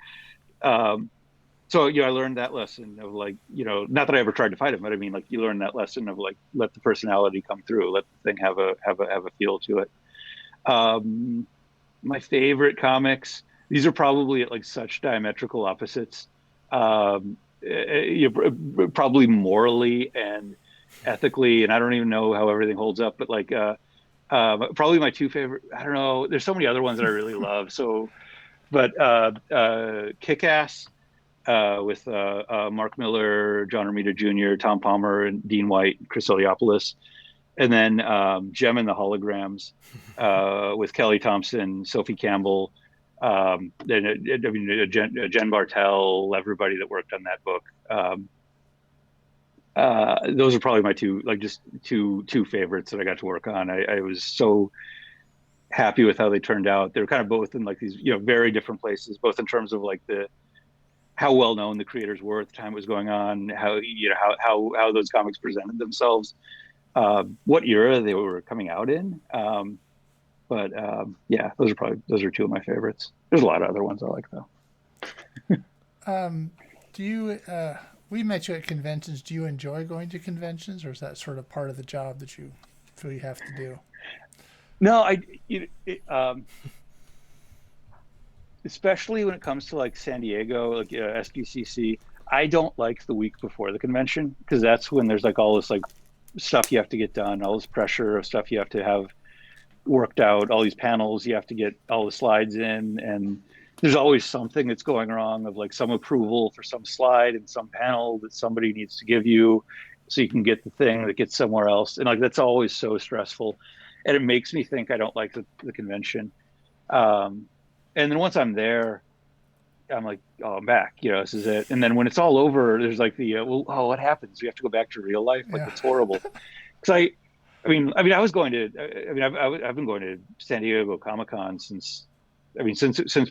So, I learned that lesson of like, not that I ever tried to fight him, but I mean, like, you learn that lesson of like, let the personality come through, let the thing have a feel to it. My favorite comics, these are probably at like such diametrical opposites. Probably morally and ethically, and I don't even know how everything holds up, but like, probably my two favorite, I don't know, there's so many other ones that I really love. So, but Kick-Ass, with Mark Miller, John Romita Jr., Tom Palmer, and Dean White, Chris Eliopoulos. And then Gem and the Holograms, with Kelly Thompson, Sophie Campbell, Jen Bartel, everybody that worked on that book. Those are probably my two favorites that I got to work on. I was so happy with how they turned out. They're kind of both in like these, very different places, both in terms of like how well known the creators were at the time it was going on, how those comics presented themselves, what era they were coming out in. But those are two of my favorites. There's a lot of other ones I like though. Do you, we met you at conventions. Do you enjoy going to conventions, or is that sort of part of the job that you feel you have to do? No, especially when it comes to like San Diego, like SDCC, I don't like the week before the convention, because that's when there's like all this like stuff you have to get done, all this pressure of stuff you have to have worked out, all these panels you have to get all the slides in, and there's always something that's going wrong, of like some approval for some slide and some panel that somebody needs to give you so you can get the thing that gets somewhere else, and like that's always so stressful, and it makes me think I don't like the convention. And then once I'm there, I'm like, oh, I'm back, this is it. And then when it's all over, there's like what happens? We have to go back to real life. Like, it's horrible. Because I've been going to San Diego Comic-Con since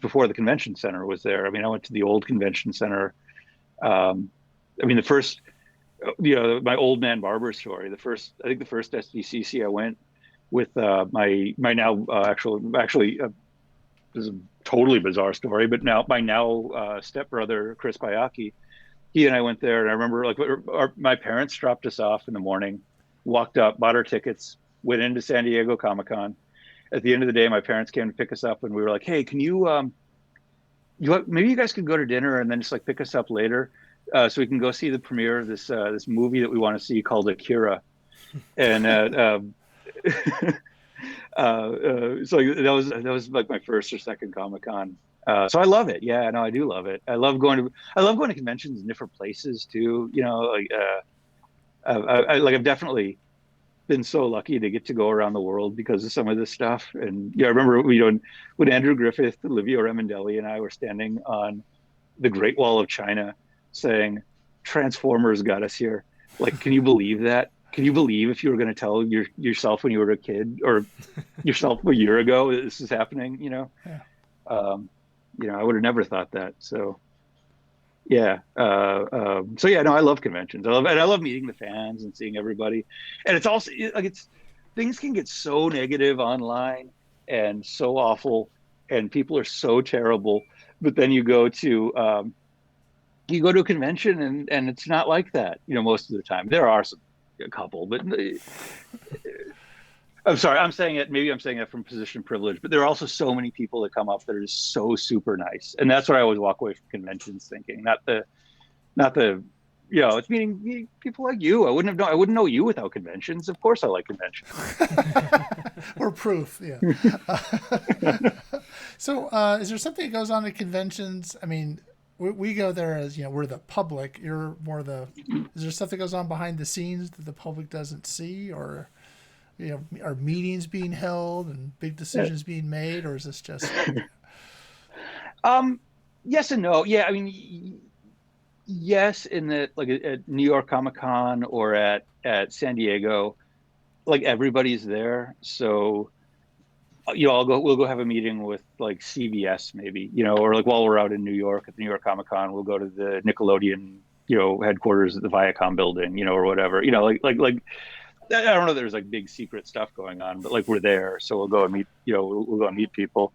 before the convention center was there. I went to the old convention center. The first, my old man Barber story, the first SDCC I went with my now actually this is a totally bizarre story, but my stepbrother Chris Bayaki, he and I went there, and I remember like my parents dropped us off in the morning, walked up, bought our tickets, went into San Diego Comic-Con. At the end of the day, my parents came to pick us up, and we were like, hey, can you maybe you guys could go to dinner and then just like pick us up later, so we can go see the premiere of this movie that we want to see called Akira. And so that was like my first or second Comic-Con. So I love it. Yeah, no, I do love it. I love going to conventions in different places too. I've definitely been so lucky to get to go around the world because of some of this stuff. And I remember when Andrew Griffith, Livio Remendelli, and I were standing on the Great Wall of China saying, "Transformers got us here." Like, can you believe that? Can you believe if you were going to tell yourself when you were a kid, or yourself a year ago, that this is happening? Yeah. I would have never thought that. So, yeah. I love conventions. I love meeting the fans and seeing everybody. And it's also like things can get so negative online and so awful, and people are so terrible. But then you go to a convention and it's not like that. Most of the time there are a couple, but I'm sorry, maybe I'm saying it from position of privilege, but there are also so many people that come up that are just so super nice. And that's what I always walk away from conventions thinking, not the it's meeting people like you. I wouldn't know you without conventions. Of course I like conventions. Or proof, yeah. So is there something that goes on at conventions? I mean, we go there as, we're the public. You're more is there stuff that goes on behind the scenes that the public doesn't see? Or, are meetings being held and big decisions being made? Or is this just... Yes and no. Yeah, I mean, yes, in that, like at New York Comic Con or at San Diego, like everybody's there. So, we'll go have a meeting with like CBS maybe, or like while we're out in New York at the New York Comic Con, we'll go to the Nickelodeon, headquarters at the Viacom building, or whatever, like I don't know, there's like big secret stuff going on, but like we're there. So we'll go and meet, we'll go and meet people.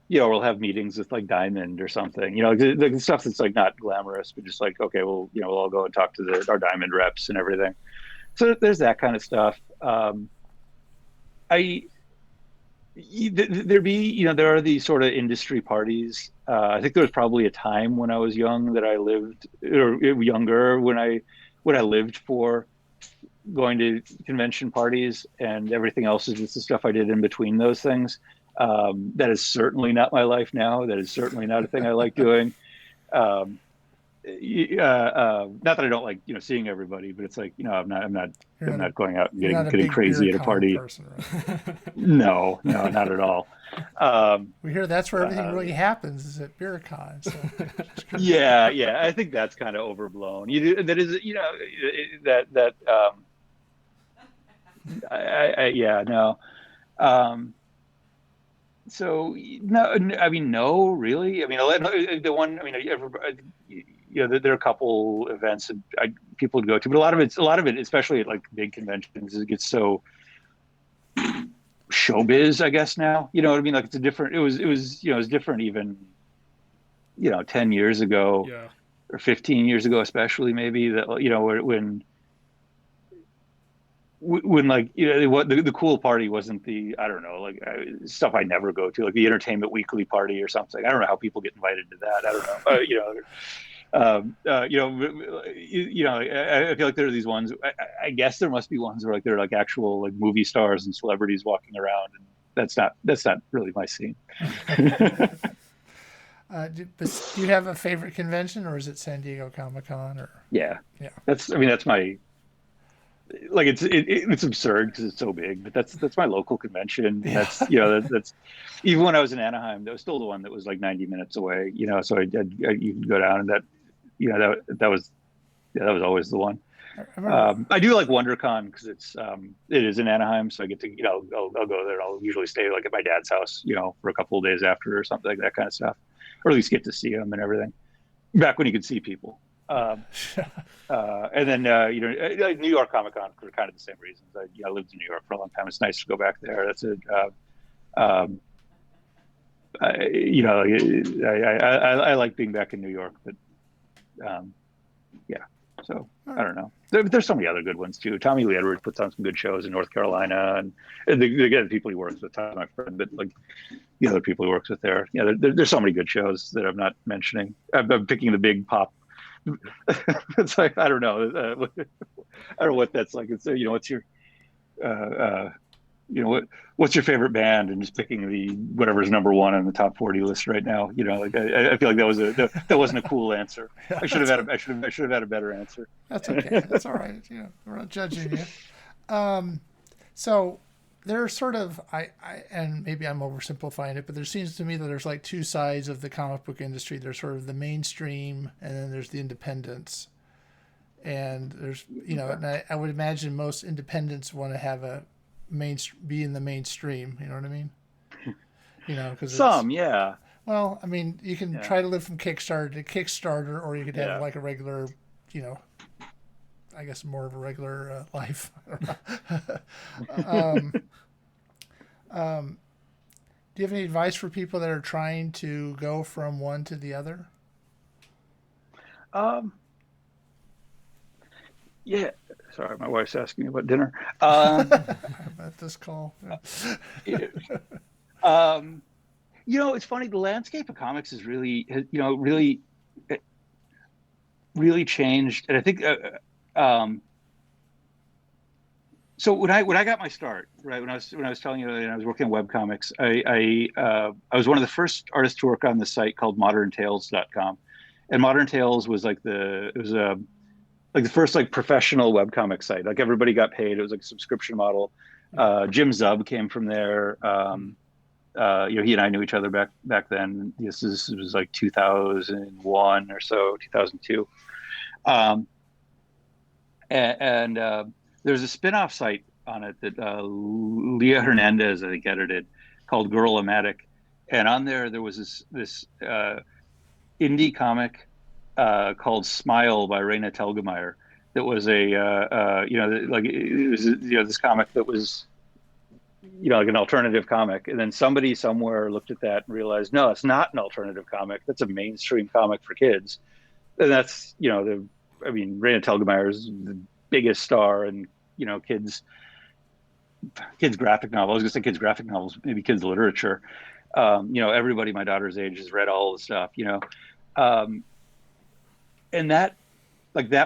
We'll have meetings with like Diamond or something, the stuff that's like not glamorous, but just like, okay, we'll all go and talk to our Diamond reps and everything. So there's that kind of stuff. There are these sort of industry parties. I think there was probably a time when I was young that I lived, or younger, when I lived for going to convention parties, and everything else is just the stuff I did in between those things. That is certainly not my life now. That is certainly not a thing I like doing. Not that I don't like, seeing everybody, but it's like, I'm not going out and getting crazy at a party. Person, right? No, not at all. We hear that's where everything really happens, is at BeerCon. So. Yeah. I think that's kind of overblown. That is, no. So no, I mean, no, really. I mean, the one, I mean, there are a couple events that people would go to, but a lot of it, especially at like big conventions, it gets so showbiz, I guess now. You know what I mean? Like it was different even, 10 years ago, or 15 years ago, especially maybe, that, when like, the cool party wasn't the, I don't know, like stuff I never go to, like the Entertainment Weekly party or something. I don't know how people get invited to that. I don't know. I feel like there are these ones. I guess there must be ones where like there are like actual like movie stars and celebrities walking around, and that's not really my scene. Do you have a favorite convention, or is it San Diego Comic-Con? Or yeah, that's my. Like it's absurd because it's so big, but that's my local convention. Yeah. That's even when I was in Anaheim, that was still the one that was like 90 minutes away. So you can go down, and that was always the one. I do like WonderCon because it is in Anaheim, so I get to I'll go there. I'll usually stay like at my dad's house, for a couple of days after or something, like that kind of stuff, or at least get to see him and everything. Back when you could see people. And then New York Comic Con for kind of the same reasons. I lived in New York for a long time. It's nice to go back there. That's it. I like being back in New York, but so I don't know. There's so many other good ones too. Tommy Lee Edwards puts on some good shows in North Carolina, and the people he works with, Tom's my friend, but like the other people he works with there, there's so many good shows that I'm not mentioning. I'm picking the big pop. It's like, I don't know. I don't know what that's like. It's what's your what's your favorite band, and just picking the whatever's number one on the top 40 list right now. Like I feel like that wasn't a cool answer. I should have had a better answer. That's okay. That's all right. We're not judging you. So there's sort of and maybe I'm oversimplifying it, but there seems to me that there's like two sides of the comic book industry. There's sort of the mainstream, and then there's the independents. And there's and I would imagine most independents want to have be in the mainstream. You know what I mean? Because yeah. Well, I mean, you can try to live from Kickstarter to Kickstarter, or you could have like a regular, I guess more of a regular life. Do you have any advice for people that are trying to go from one to the other? Yeah. Sorry, my wife's asking me about dinner. At this call. It's funny. The landscape of comics is really really changed, and I think so when I got my start, right, when I was telling you that I was working on webcomics, I was one of the first artists to work on this site called moderntales.com. And Modern Tales was like the first like professional webcomic site. Like everybody got paid. It was like a subscription model. Jim Zub came from there. He and I knew each other back then. This was like 2001 or so, 2002. And there's a spin-off site on it that Leah Hernandez, I think, edited, called Girl-O-Matic. And on there was this indie comic called Smile by Raina Telgemeier. That was this comic that was, like an alternative comic. And then somebody somewhere looked at that and realized, no, it's not an alternative comic. That's a mainstream comic for kids. And that's, Raina Telgemeier is the biggest star in, kids graphic novels. I was gonna say kids graphic novels, maybe kids literature. Everybody my daughter's age has read all the stuff, and that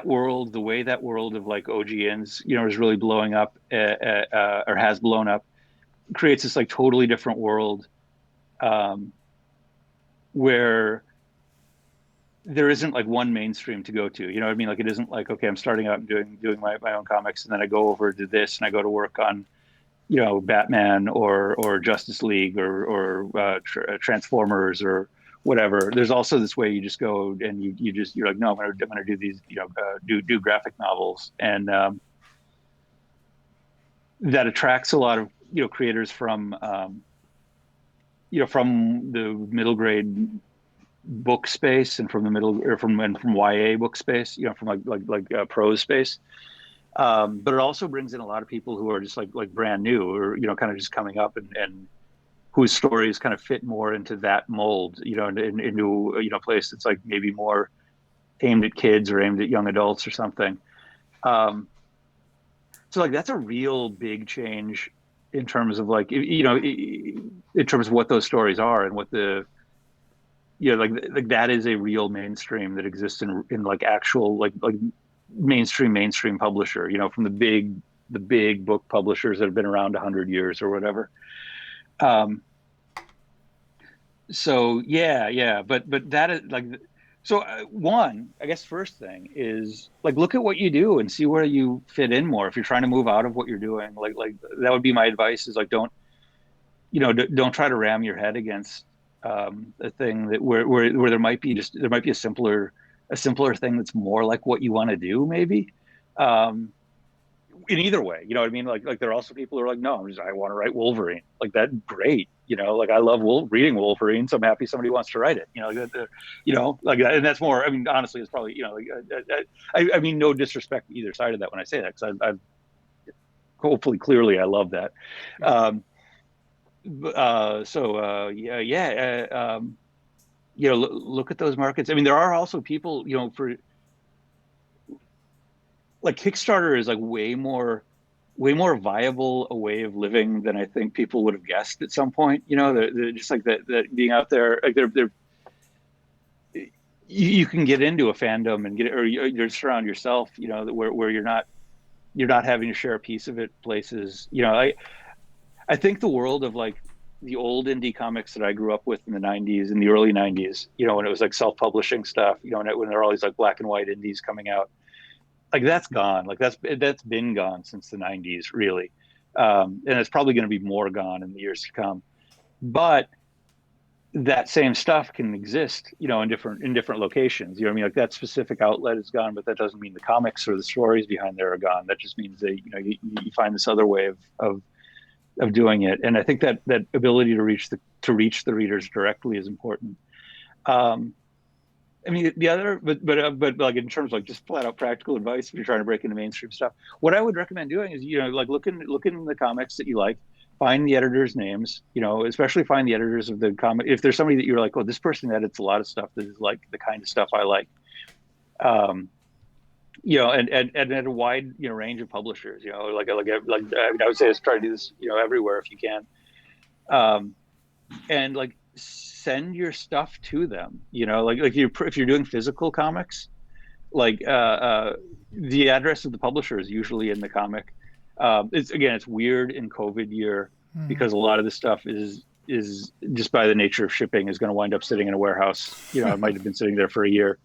world, the way that world of like OGNs, is really blowing up or has blown up, creates this like totally different world where there isn't like one mainstream to go to. You know what I mean? Like it isn't like, okay, I'm starting out and doing my own comics, and then I go over to this and I go to work on, Batman or Justice League or Transformers or whatever. There's also this way you just go and you're like, no, I'm gonna do these, do graphic novels, and that attracts a lot of creators from from the middle grade book space and from YA book space, from like prose space. But it also brings in a lot of people who are just like brand new or, kind of just coming up and whose stories kind of fit more into that mold, into a place that's like maybe more aimed at kids or aimed at young adults or something. So like that's a real big change in terms of like, in terms of what those stories are and what the, like that is a real mainstream that exists in like actual like mainstream publisher, from the big book publishers that have been around 100 years or whatever. So yeah, but that is like, so one, I guess first thing is like, look at what you do and see where you fit in more. If you're trying to move out of what you're doing, like that would be my advice, is like, don't try to ram your head against a thing that where there might be a simpler thing that's more like what you want to do, maybe. In either way, you know what I mean? Like there are also people who are like, no, I want to write Wolverine. Like that's great. Like I love reading Wolverine, so I'm happy somebody wants to write it. Like that, and that's more. I mean, honestly, it's probably I mean, no disrespect to either side of that when I say that, because I've hopefully clearly I love that. Look at those markets. I mean, there are also people, for like Kickstarter is like way more viable a way of living than I think people would have guessed at some point. They're just like that being out there, like they're you can get into a fandom and you surround yourself, where you're not having to share a piece of it places. I think the world of like the old indie comics that I grew up with in the 90s, in the early 90s, when it was like self-publishing stuff, when there were all these like black and white indies coming out, like that's gone. Like that's been gone since the 90s, really. And it's probably going to be more gone in the years to come. But that same stuff can exist, in different locations. You know what I mean? Like that specific outlet is gone, but that doesn't mean the comics or the stories behind there are gone. That just means that, you find this other way of doing it. And I think that ability to reach the readers directly is important. I mean, the other, but like in terms of like just flat out practical advice, if you're trying to break into mainstream stuff, what I would recommend doing is, like look in the comics that you like, find the editors' names, especially find the editors of the comic. If there's somebody that you're like, oh, this person edits a lot of stuff that is like the kind of stuff I like, and at a wide, range of publishers, like I mean, I would say is try to do this, everywhere if you can, and like send your stuff to them, like if you're doing physical comics, Like the address of the publisher is usually in the comic. It's weird in COVID year because a lot of this stuff is just by the nature of shipping is going to wind up sitting in a warehouse. You know, it might have been sitting there for a year.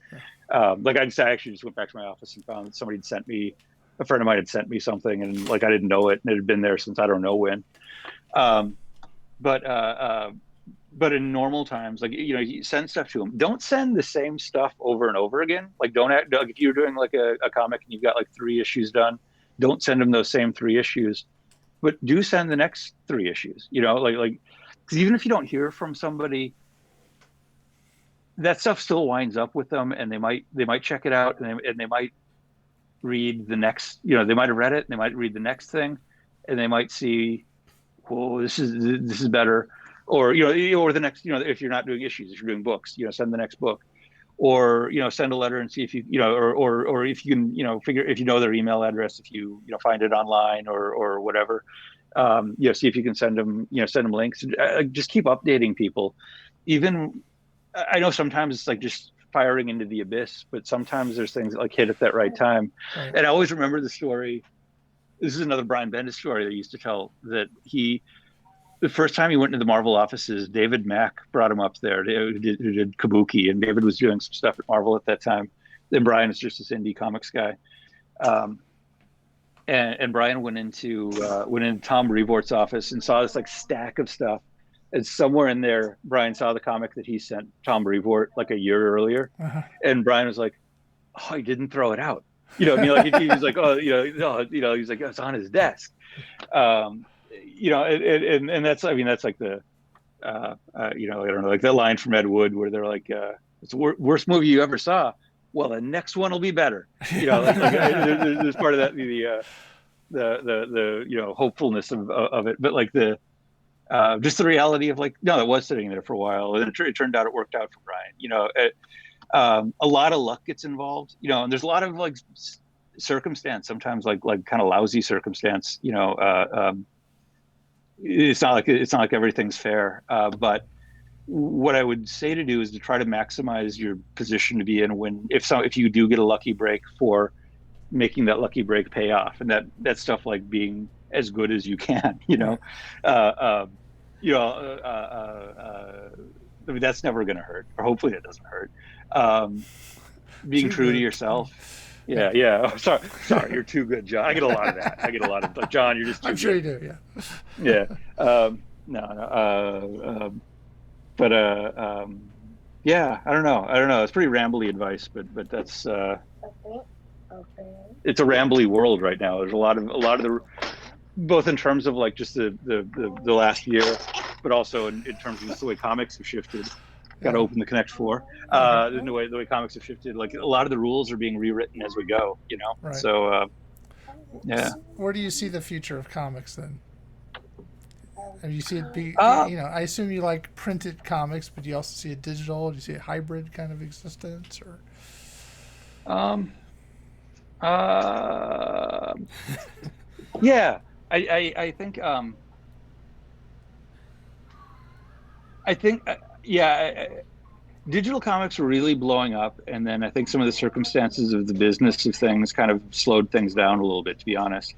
Like I actually just went back to my office and found that somebody had sent me, a friend of mine had sent me something, and like I didn't know it, and it had been there since I don't know when. But in normal times, like, you know, you send stuff to them. Don't send the same stuff over and over again. Like, don't act, like, if you're doing like a comic and you've got like 3 issues done, don't send them those same 3 issues, but do send the next 3 issues. You know, like, because even if you don't hear from somebody, that stuff still winds up with them, and they might check it out, and they might read the next. You know, they might have read it, and they might read the next thing, and they might see, whoa, this is better. Or, you know, or the next, you know, if you're not doing issues, if you're doing books, you know, send the next book, or, you know, send a letter and see if you, you know, or if you can, you know, figure, if you know their email address, if you know, find it online or whatever, you know, see if you can send them links. Just keep updating people. Even, I know sometimes it's like just firing into the abyss, but sometimes there's things that like hit at that right time. Right. And I always remember the story. This is another Brian Bendis story that he used to tell, that the first time he went into the Marvel offices, David Mack brought him up there, who did Kabuki, and David was doing some stuff at Marvel at that time. Then Brian is just this indie comics guy. And Brian went into Tom Brevoort's office and saw this like stack of stuff. And somewhere in there, Brian saw the comic that he sent Tom Brevoort like a year earlier. And Brian was like, "Oh, he didn't throw it out." You know, I mean, like he was like, "Oh, he's like, it's on his desk." You know, and that's, I mean, that's like the, you know, I don't know, like that line from Ed Wood where they're like, it's the worst movie you ever saw. Well, the next one will be better. You know, like there's part of that, the you know, hopefulness of it, but like just the reality of like, no, it was sitting there for a while, and it turned out it worked out for Brian. You know, a lot of luck gets involved, you know, and there's a lot of like circumstance, sometimes like kind of lousy circumstance, you know, it's not like everything's fair, but what I would say to do is to try to maximize your position to be in if you do get a lucky break, for making that lucky break pay off, and that stuff like being as good as you can, you know, I mean, that's never going to hurt, or hopefully it doesn't hurt. Being true to yourself. Yeah. Oh, sorry, you're too good, John. I get a lot of that. I get a lot of like, John, you're just too I'm sure good. You do, yeah. Yeah, I don't know. It's pretty rambly advice, but that's it's a rambly world right now. There's a lot of the, both in terms of like just the last year, but also in terms of just the way comics have shifted. Got to open the Connect 4. The way comics have shifted, like a lot of the rules are being rewritten as we go, you know. Right. So, yeah. Where do you see the future of comics then? Have you see it be? You know, I assume you like printed comics, but do you also see a digital? Do you see a hybrid kind of existence, or? Yeah, I think. Digital comics were really blowing up, and then I think some of the circumstances of the business of things kind of slowed things down a little bit, to be honest.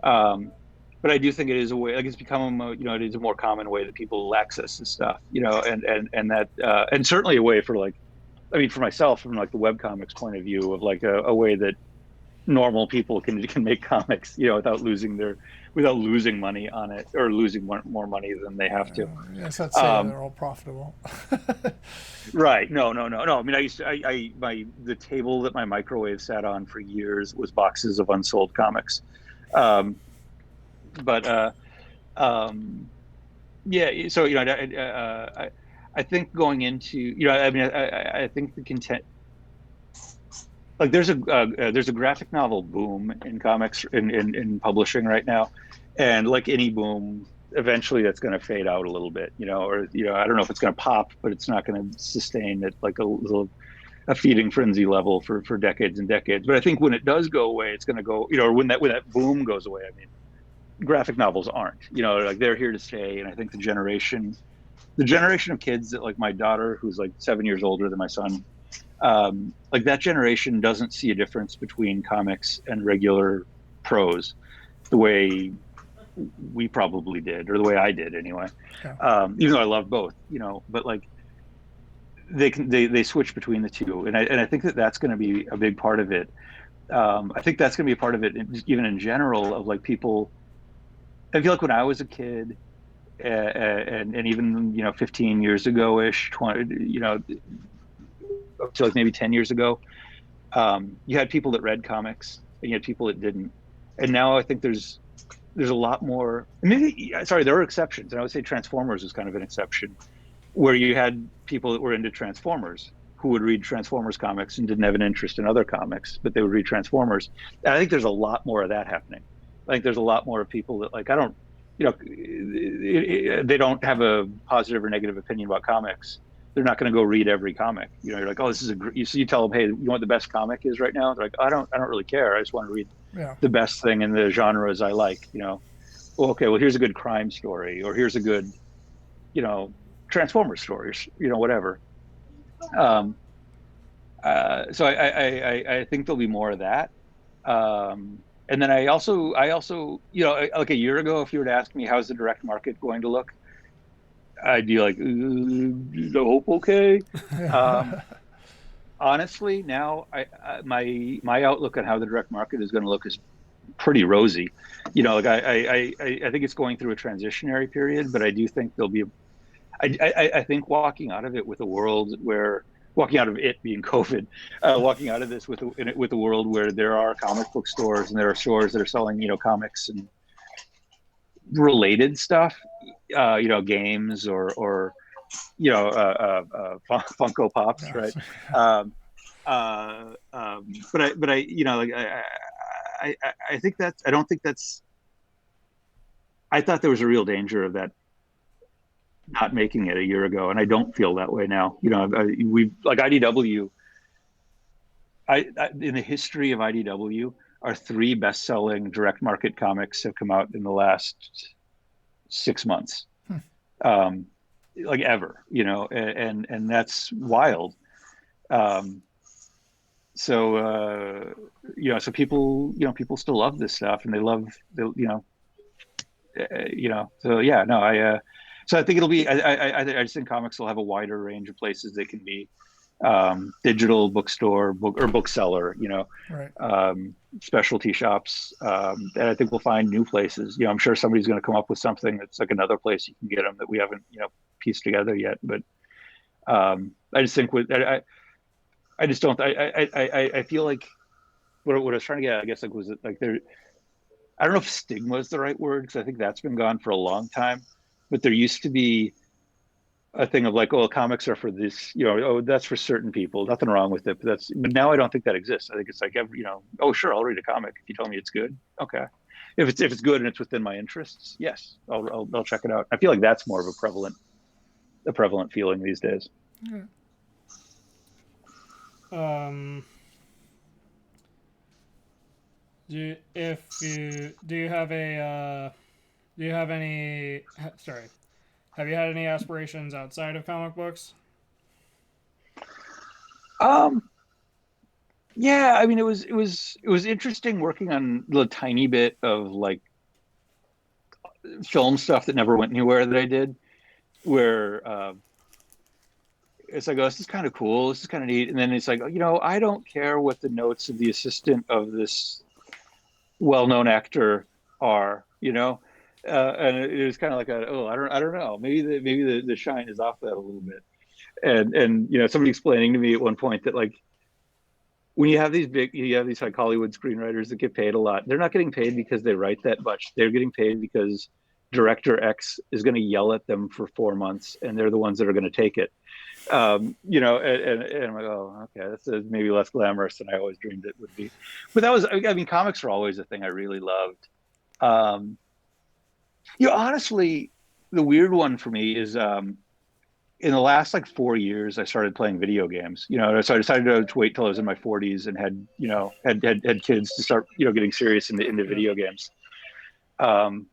But I do think it is a way, like it's become, you know, it is a more common way that people access this stuff, you know, and that, and certainly a way for like, I mean, for myself, from like the webcomics point of view, of like a way that normal people can make comics, you know, without losing money on it, or losing more money than they have to. Yes, I'd say they're all profitable. Right. No. I mean, the table that my microwave sat on for years was boxes of unsold comics. Yeah. So, you know, I think going into, you know, I mean, I think the content, like there's a graphic novel boom in comics, in publishing right now, and like any boom, eventually that's going to fade out a little bit, you know, or, you know, I don't know if it's going to pop, but it's not going to sustain at like a feeding frenzy level for decades and decades. But I think when it does go away, it's going to go, you know, or when that boom goes away, I mean, graphic novels aren't, you know, like they're here to stay. And I think the generation of kids that, like my daughter, who's like 7 years older than my son, Like that generation doesn't see a difference between comics and regular prose the way we probably did, or the way I did anyway. Yeah. Even though I love both, but like they switch between the two, and I think that's going to be a big part of it. I think that's going to be a part of it, even in general, of like people. I feel like when I was a kid, and even 15 years ago ish, 20, up to like maybe 10 years ago, you had people that read comics and you had people that didn't. And now I think there's a lot more. Maybe, sorry, there are exceptions, and I would say Transformers is kind of an exception, where you had people that were into Transformers who would read Transformers comics and didn't have an interest in other comics, but they would read Transformers. And I think there's a lot more of that happening. I think there's a lot more of people that like, I don't, they don't have a positive or negative opinion about comics. They're not going to go read every comic. You're like, oh, this is you tell them, hey, you know what the best comic is right now? They're like, I don't really care. I just want to read the best thing in the genres I like. Well, okay, well, here's a good crime story, or here's a good, Transformers stories, whatever. So I think there'll be more of that. And then I also, like a year ago, if you were to ask me how's the direct market going to look, I'd be like, I hope okay. Honestly, now my outlook on how the direct market is going to look is pretty rosy. Like I think it's going through a transitionary period, but I do think there'll be I think walking out of it with a world where, walking out of it being COVID, walking out of this with a world where there are comic book stores and there are stores that are selling, comics and related stuff, games or Funko Pops, right? I think that's, I don't think that's, I thought there was a real danger of that not making it a year ago, and I don't feel that way now. We've like IDW. In the history of IDW, our 3 best-selling direct market comics have come out in the last 6 months, like ever. And that's wild. So people still love this stuff, and they love So yeah, no, so I think it'll be. I just think comics will have a wider range of places they can be. Digital bookstore, bookseller, right. Specialty shops, and I think we'll find new places. I'm sure somebody's going to come up with something that's like another place you can get them that we haven't, pieced together yet. But I just think I just don't. I feel like what I was trying to get at, I guess, like, was it like there? I don't know if stigma is the right word, because I think that's been gone for a long time. But there used to be a thing of like, oh, comics are for this, oh, that's for certain people. Nothing wrong with it, but now I don't think that exists. I think it's like oh, sure, I'll read a comic if you tell me it's good. Okay, if it's good and it's within my interests, yes, I'll check it out. I feel like that's more of a prevalent feeling these days. Yeah. Have you had any aspirations outside of comic books? Yeah, I mean, it was interesting working on the tiny bit of like film stuff that never went anywhere that I did, where it's like, oh, this is kind of cool, this is kind of neat, and then it's like, I don't care what the notes of the assistant of this well-known actor are, and it was kind of like I don't know, maybe the shine is off that a little bit, and somebody explaining to me at one point that like when you have these like Hollywood screenwriters that get paid a lot, they're not getting paid because they write that much. They're getting paid because director X is going to yell at them for 4 months, and they're the ones that are going to take it. And I'm like, oh, okay, that's maybe less glamorous than I always dreamed it would be. But that was, I mean, comics were always a thing I really loved. Honestly, the weird one for me is in the last like 4 years, I started playing video games. So I decided to wait till I was in my 40s and had kids to start getting serious into video games. And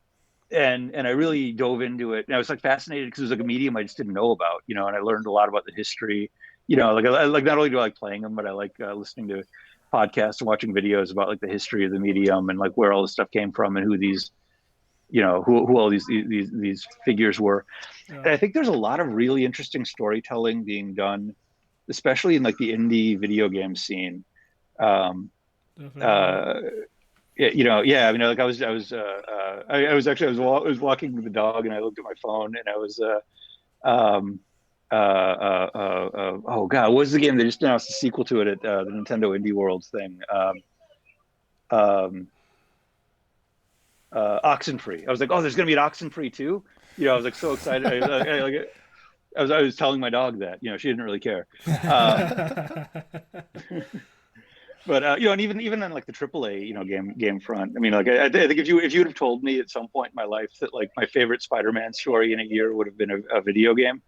I really dove into it, and I was like fascinated because it was like a medium I just didn't know about, and I learned a lot about the history like not only do I like playing them, but I like listening to podcasts and watching videos about like the history of the medium and like where all this stuff came from and who these, who all these figures were. Yeah. And I think there's a lot of really interesting storytelling being done, especially in like the indie video game scene. Yeah, I mean, like I was walking with the dog and I looked at my phone and I was oh god, what was the game they just announced a sequel to it at the Nintendo Indie World thing? Oxenfree. I was like, oh, there's gonna be an Oxenfree too. I was like so excited. I was telling my dog that, she didn't really care. But and even on like the AAA, game front, I mean, like I think if you would have told me at some point in my life that like my favorite Spider-Man story in a year would have been a video game,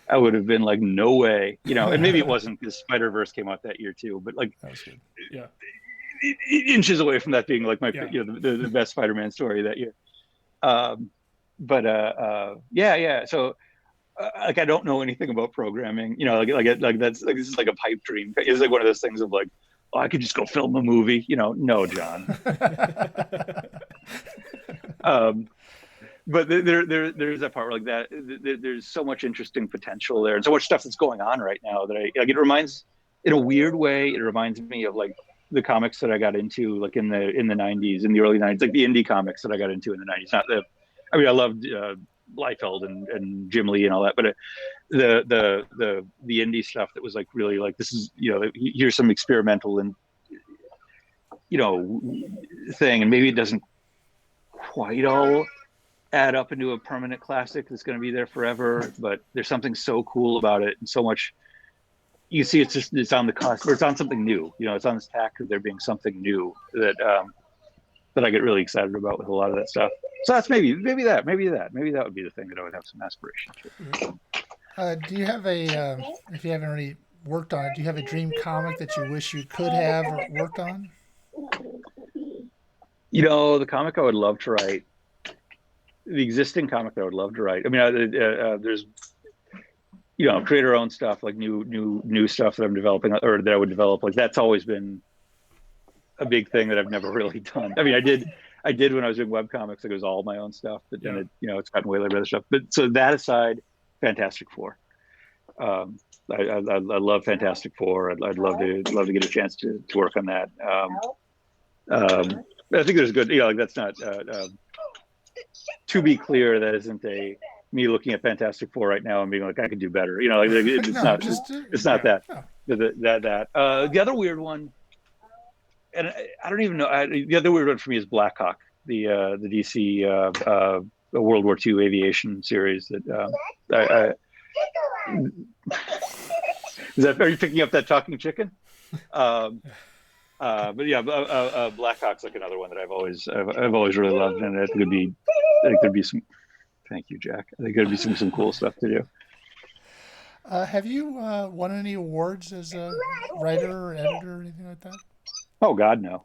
I would have been like, no way, and maybe it wasn't because Spider-Verse came out that year too, but like, that was good. Yeah, inches away from that being like my, the best Spider-Man story that year. Yeah. So like, I don't know anything about programming, like that's like, this is like a pipe dream. It's like one of those things of like, oh, I could just go film a movie, no, John. But there's that part where like that there's so much interesting potential there and so much stuff that's going on right now that it reminds, in a weird way, it reminds me of like the comics that I got into like in the 90s, in the early 90s, like the indie comics that I got into in the 90s. I loved Liefeld and Jim Lee and all that, but the indie stuff that was like really like, this is, here's some experimental and thing, and maybe it doesn't quite all add up into a permanent classic that's going to be there forever, but there's something so cool about it and so much. You see, it's on the cusp, or it's on something new. It's on this tack of there being something new that I get really excited about with a lot of that stuff. So that's maybe that would be the thing that I would have some aspiration to. Do you have if you haven't already worked on it, do you have a dream comic that you wish you could have or worked on? The comic I would love to write, the existing comic that I would love to write. I mean, there's, creator-owned stuff, like new stuff that I'm developing or that I would develop. Like that's always been a big thing that I've never really done. I mean, I did when I was doing webcomics. Like it was all my own stuff, but then it's gotten way later other stuff. But so that aside, Fantastic Four. I love Fantastic Four. I'd love to get a chance to work on that. I think there's good, like that's not. To be clear, that isn't me looking at Fantastic Four right now and being like, I could do better. Like it's not. It's not that. No. The other weird one, and I don't even know. The other weird one for me is Black Hawk, the DC World War II aviation series. That are you picking up that talking chicken? But yeah, Black Hawk's like another one that I've always really loved, and I think there'd be some. Thank you, Jack. I think there'd be some cool stuff to do. Have you won any awards as a writer or editor or anything like that? Oh God, no.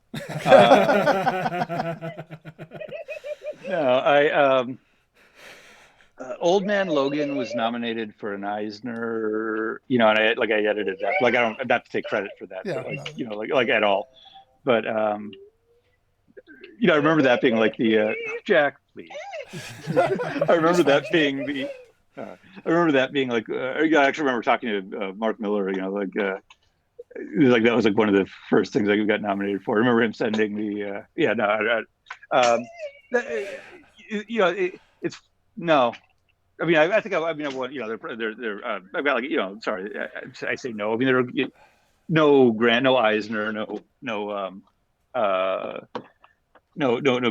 No, Old Man Logan was nominated for an Eisner, and I edited that. Like I'm not to take credit for that, but like at all. But I remember that being like the Jack, please. I remember that being the. I remember that being like. I actually remember talking to Mark Miller. Like that was like one of the first things I got nominated for. I remember him sending the. It's no. I mean, I think I've won. They're. I've got like Sorry, I say no. I mean, there are no Grant, no Eisner, no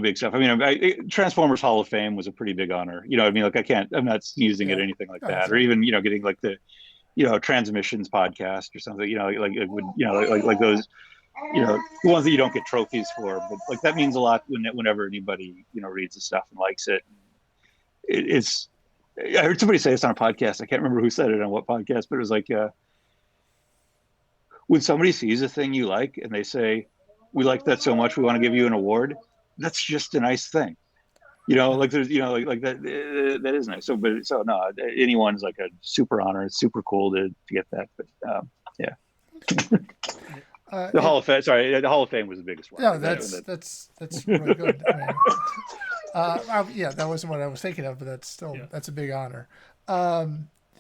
big stuff. I mean, Transformers Hall of Fame was a pretty big honor. I mean, like I'm not using it or anything like that, or even getting like the Transmissions podcast or something. Like those. The ones that you don't get trophies for, but like that means a lot whenever anybody reads the stuff and likes it. It's. I heard somebody say this on a podcast. I can't remember who said it on what podcast, but it was like when somebody sees a thing you like and they say, "We like that so much, we want to give you an award." That's just a nice thing. like there's, like that. That is nice. So, but so no, anyone's like a super honor. It's super cool to get that. But yeah, the Hall of Fame. Sorry, the Hall of Fame was the biggest one. No, that's really good. I mean, yeah, that wasn't what I was thinking of, but that's a big honor.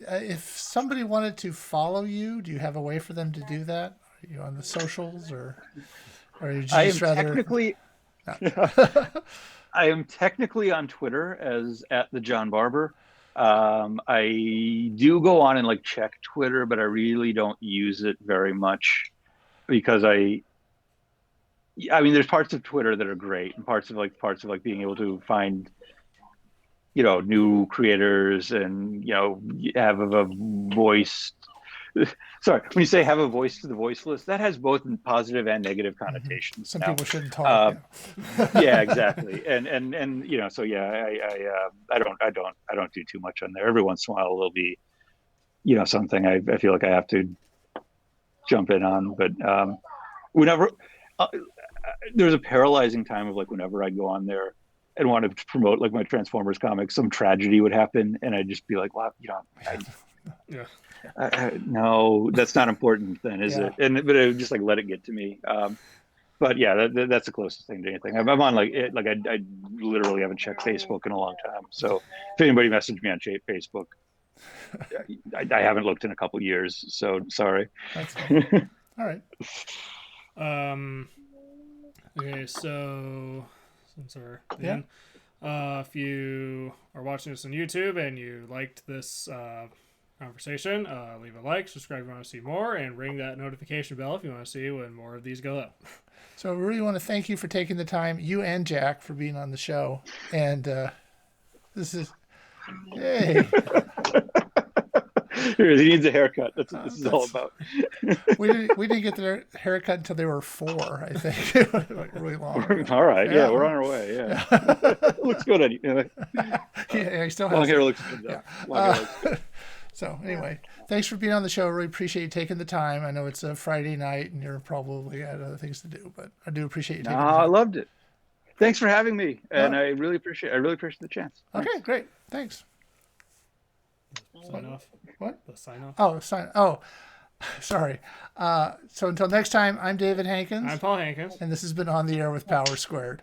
If somebody wanted to follow you, do you have a way for them to do that? Are you on the socials, or you just technically? I am technically on Twitter as @the_John_Barber. I do go on and like check Twitter, but I really don't use it very much because I mean, there's parts of Twitter that are great, and parts of being able to find, new creators and, have a voice. Sorry, when you say have a voice to the voiceless, that has both positive and negative connotations. Some people shouldn't talk. Yeah, exactly. And so yeah, I don't do too much on there. Every once in a while there'll be, something I feel like I have to jump in on, but whenever there's a paralyzing time of like whenever I go on there and want to promote like my Transformers comics, some tragedy would happen, and I'd just be like, well, yeah. No, that's not important then, is it? But it would just like let it get to me. But yeah, that's the closest thing to anything. I'm on I literally haven't checked Facebook in a long time. So if anybody messaged me on Facebook, I haven't looked in a couple years. So sorry. That's fine. All right. Okay, so since we're at the end, if you are watching this on YouTube and you liked this conversation, leave a like, subscribe if you want to see more, and ring that notification bell if you want to see when more of these go up. So we really want to thank you for taking the time, you and Jack, for being on the show. And this is, hey. He needs a haircut. That's what this is all about. we didn't get their haircut until they were 4, I think. Like really long. All right. Yeah, we're on our way. Yeah. Looks good on you. Yeah, he still has long hair looks good. Yeah. Long hair looks good. So anyway, thanks for being on the show. I really appreciate you taking the time. I know it's a Friday night and you're probably got other things to do, but I do appreciate you taking the time. I loved it. Thanks for having me, and I really appreciate the chance. Okay, great. Thanks. Sign off. What? The sign off. Oh, Oh, sorry. So until next time, I'm David Hankins. I'm Paul Hankins. And this has been On the Air with Power Squared.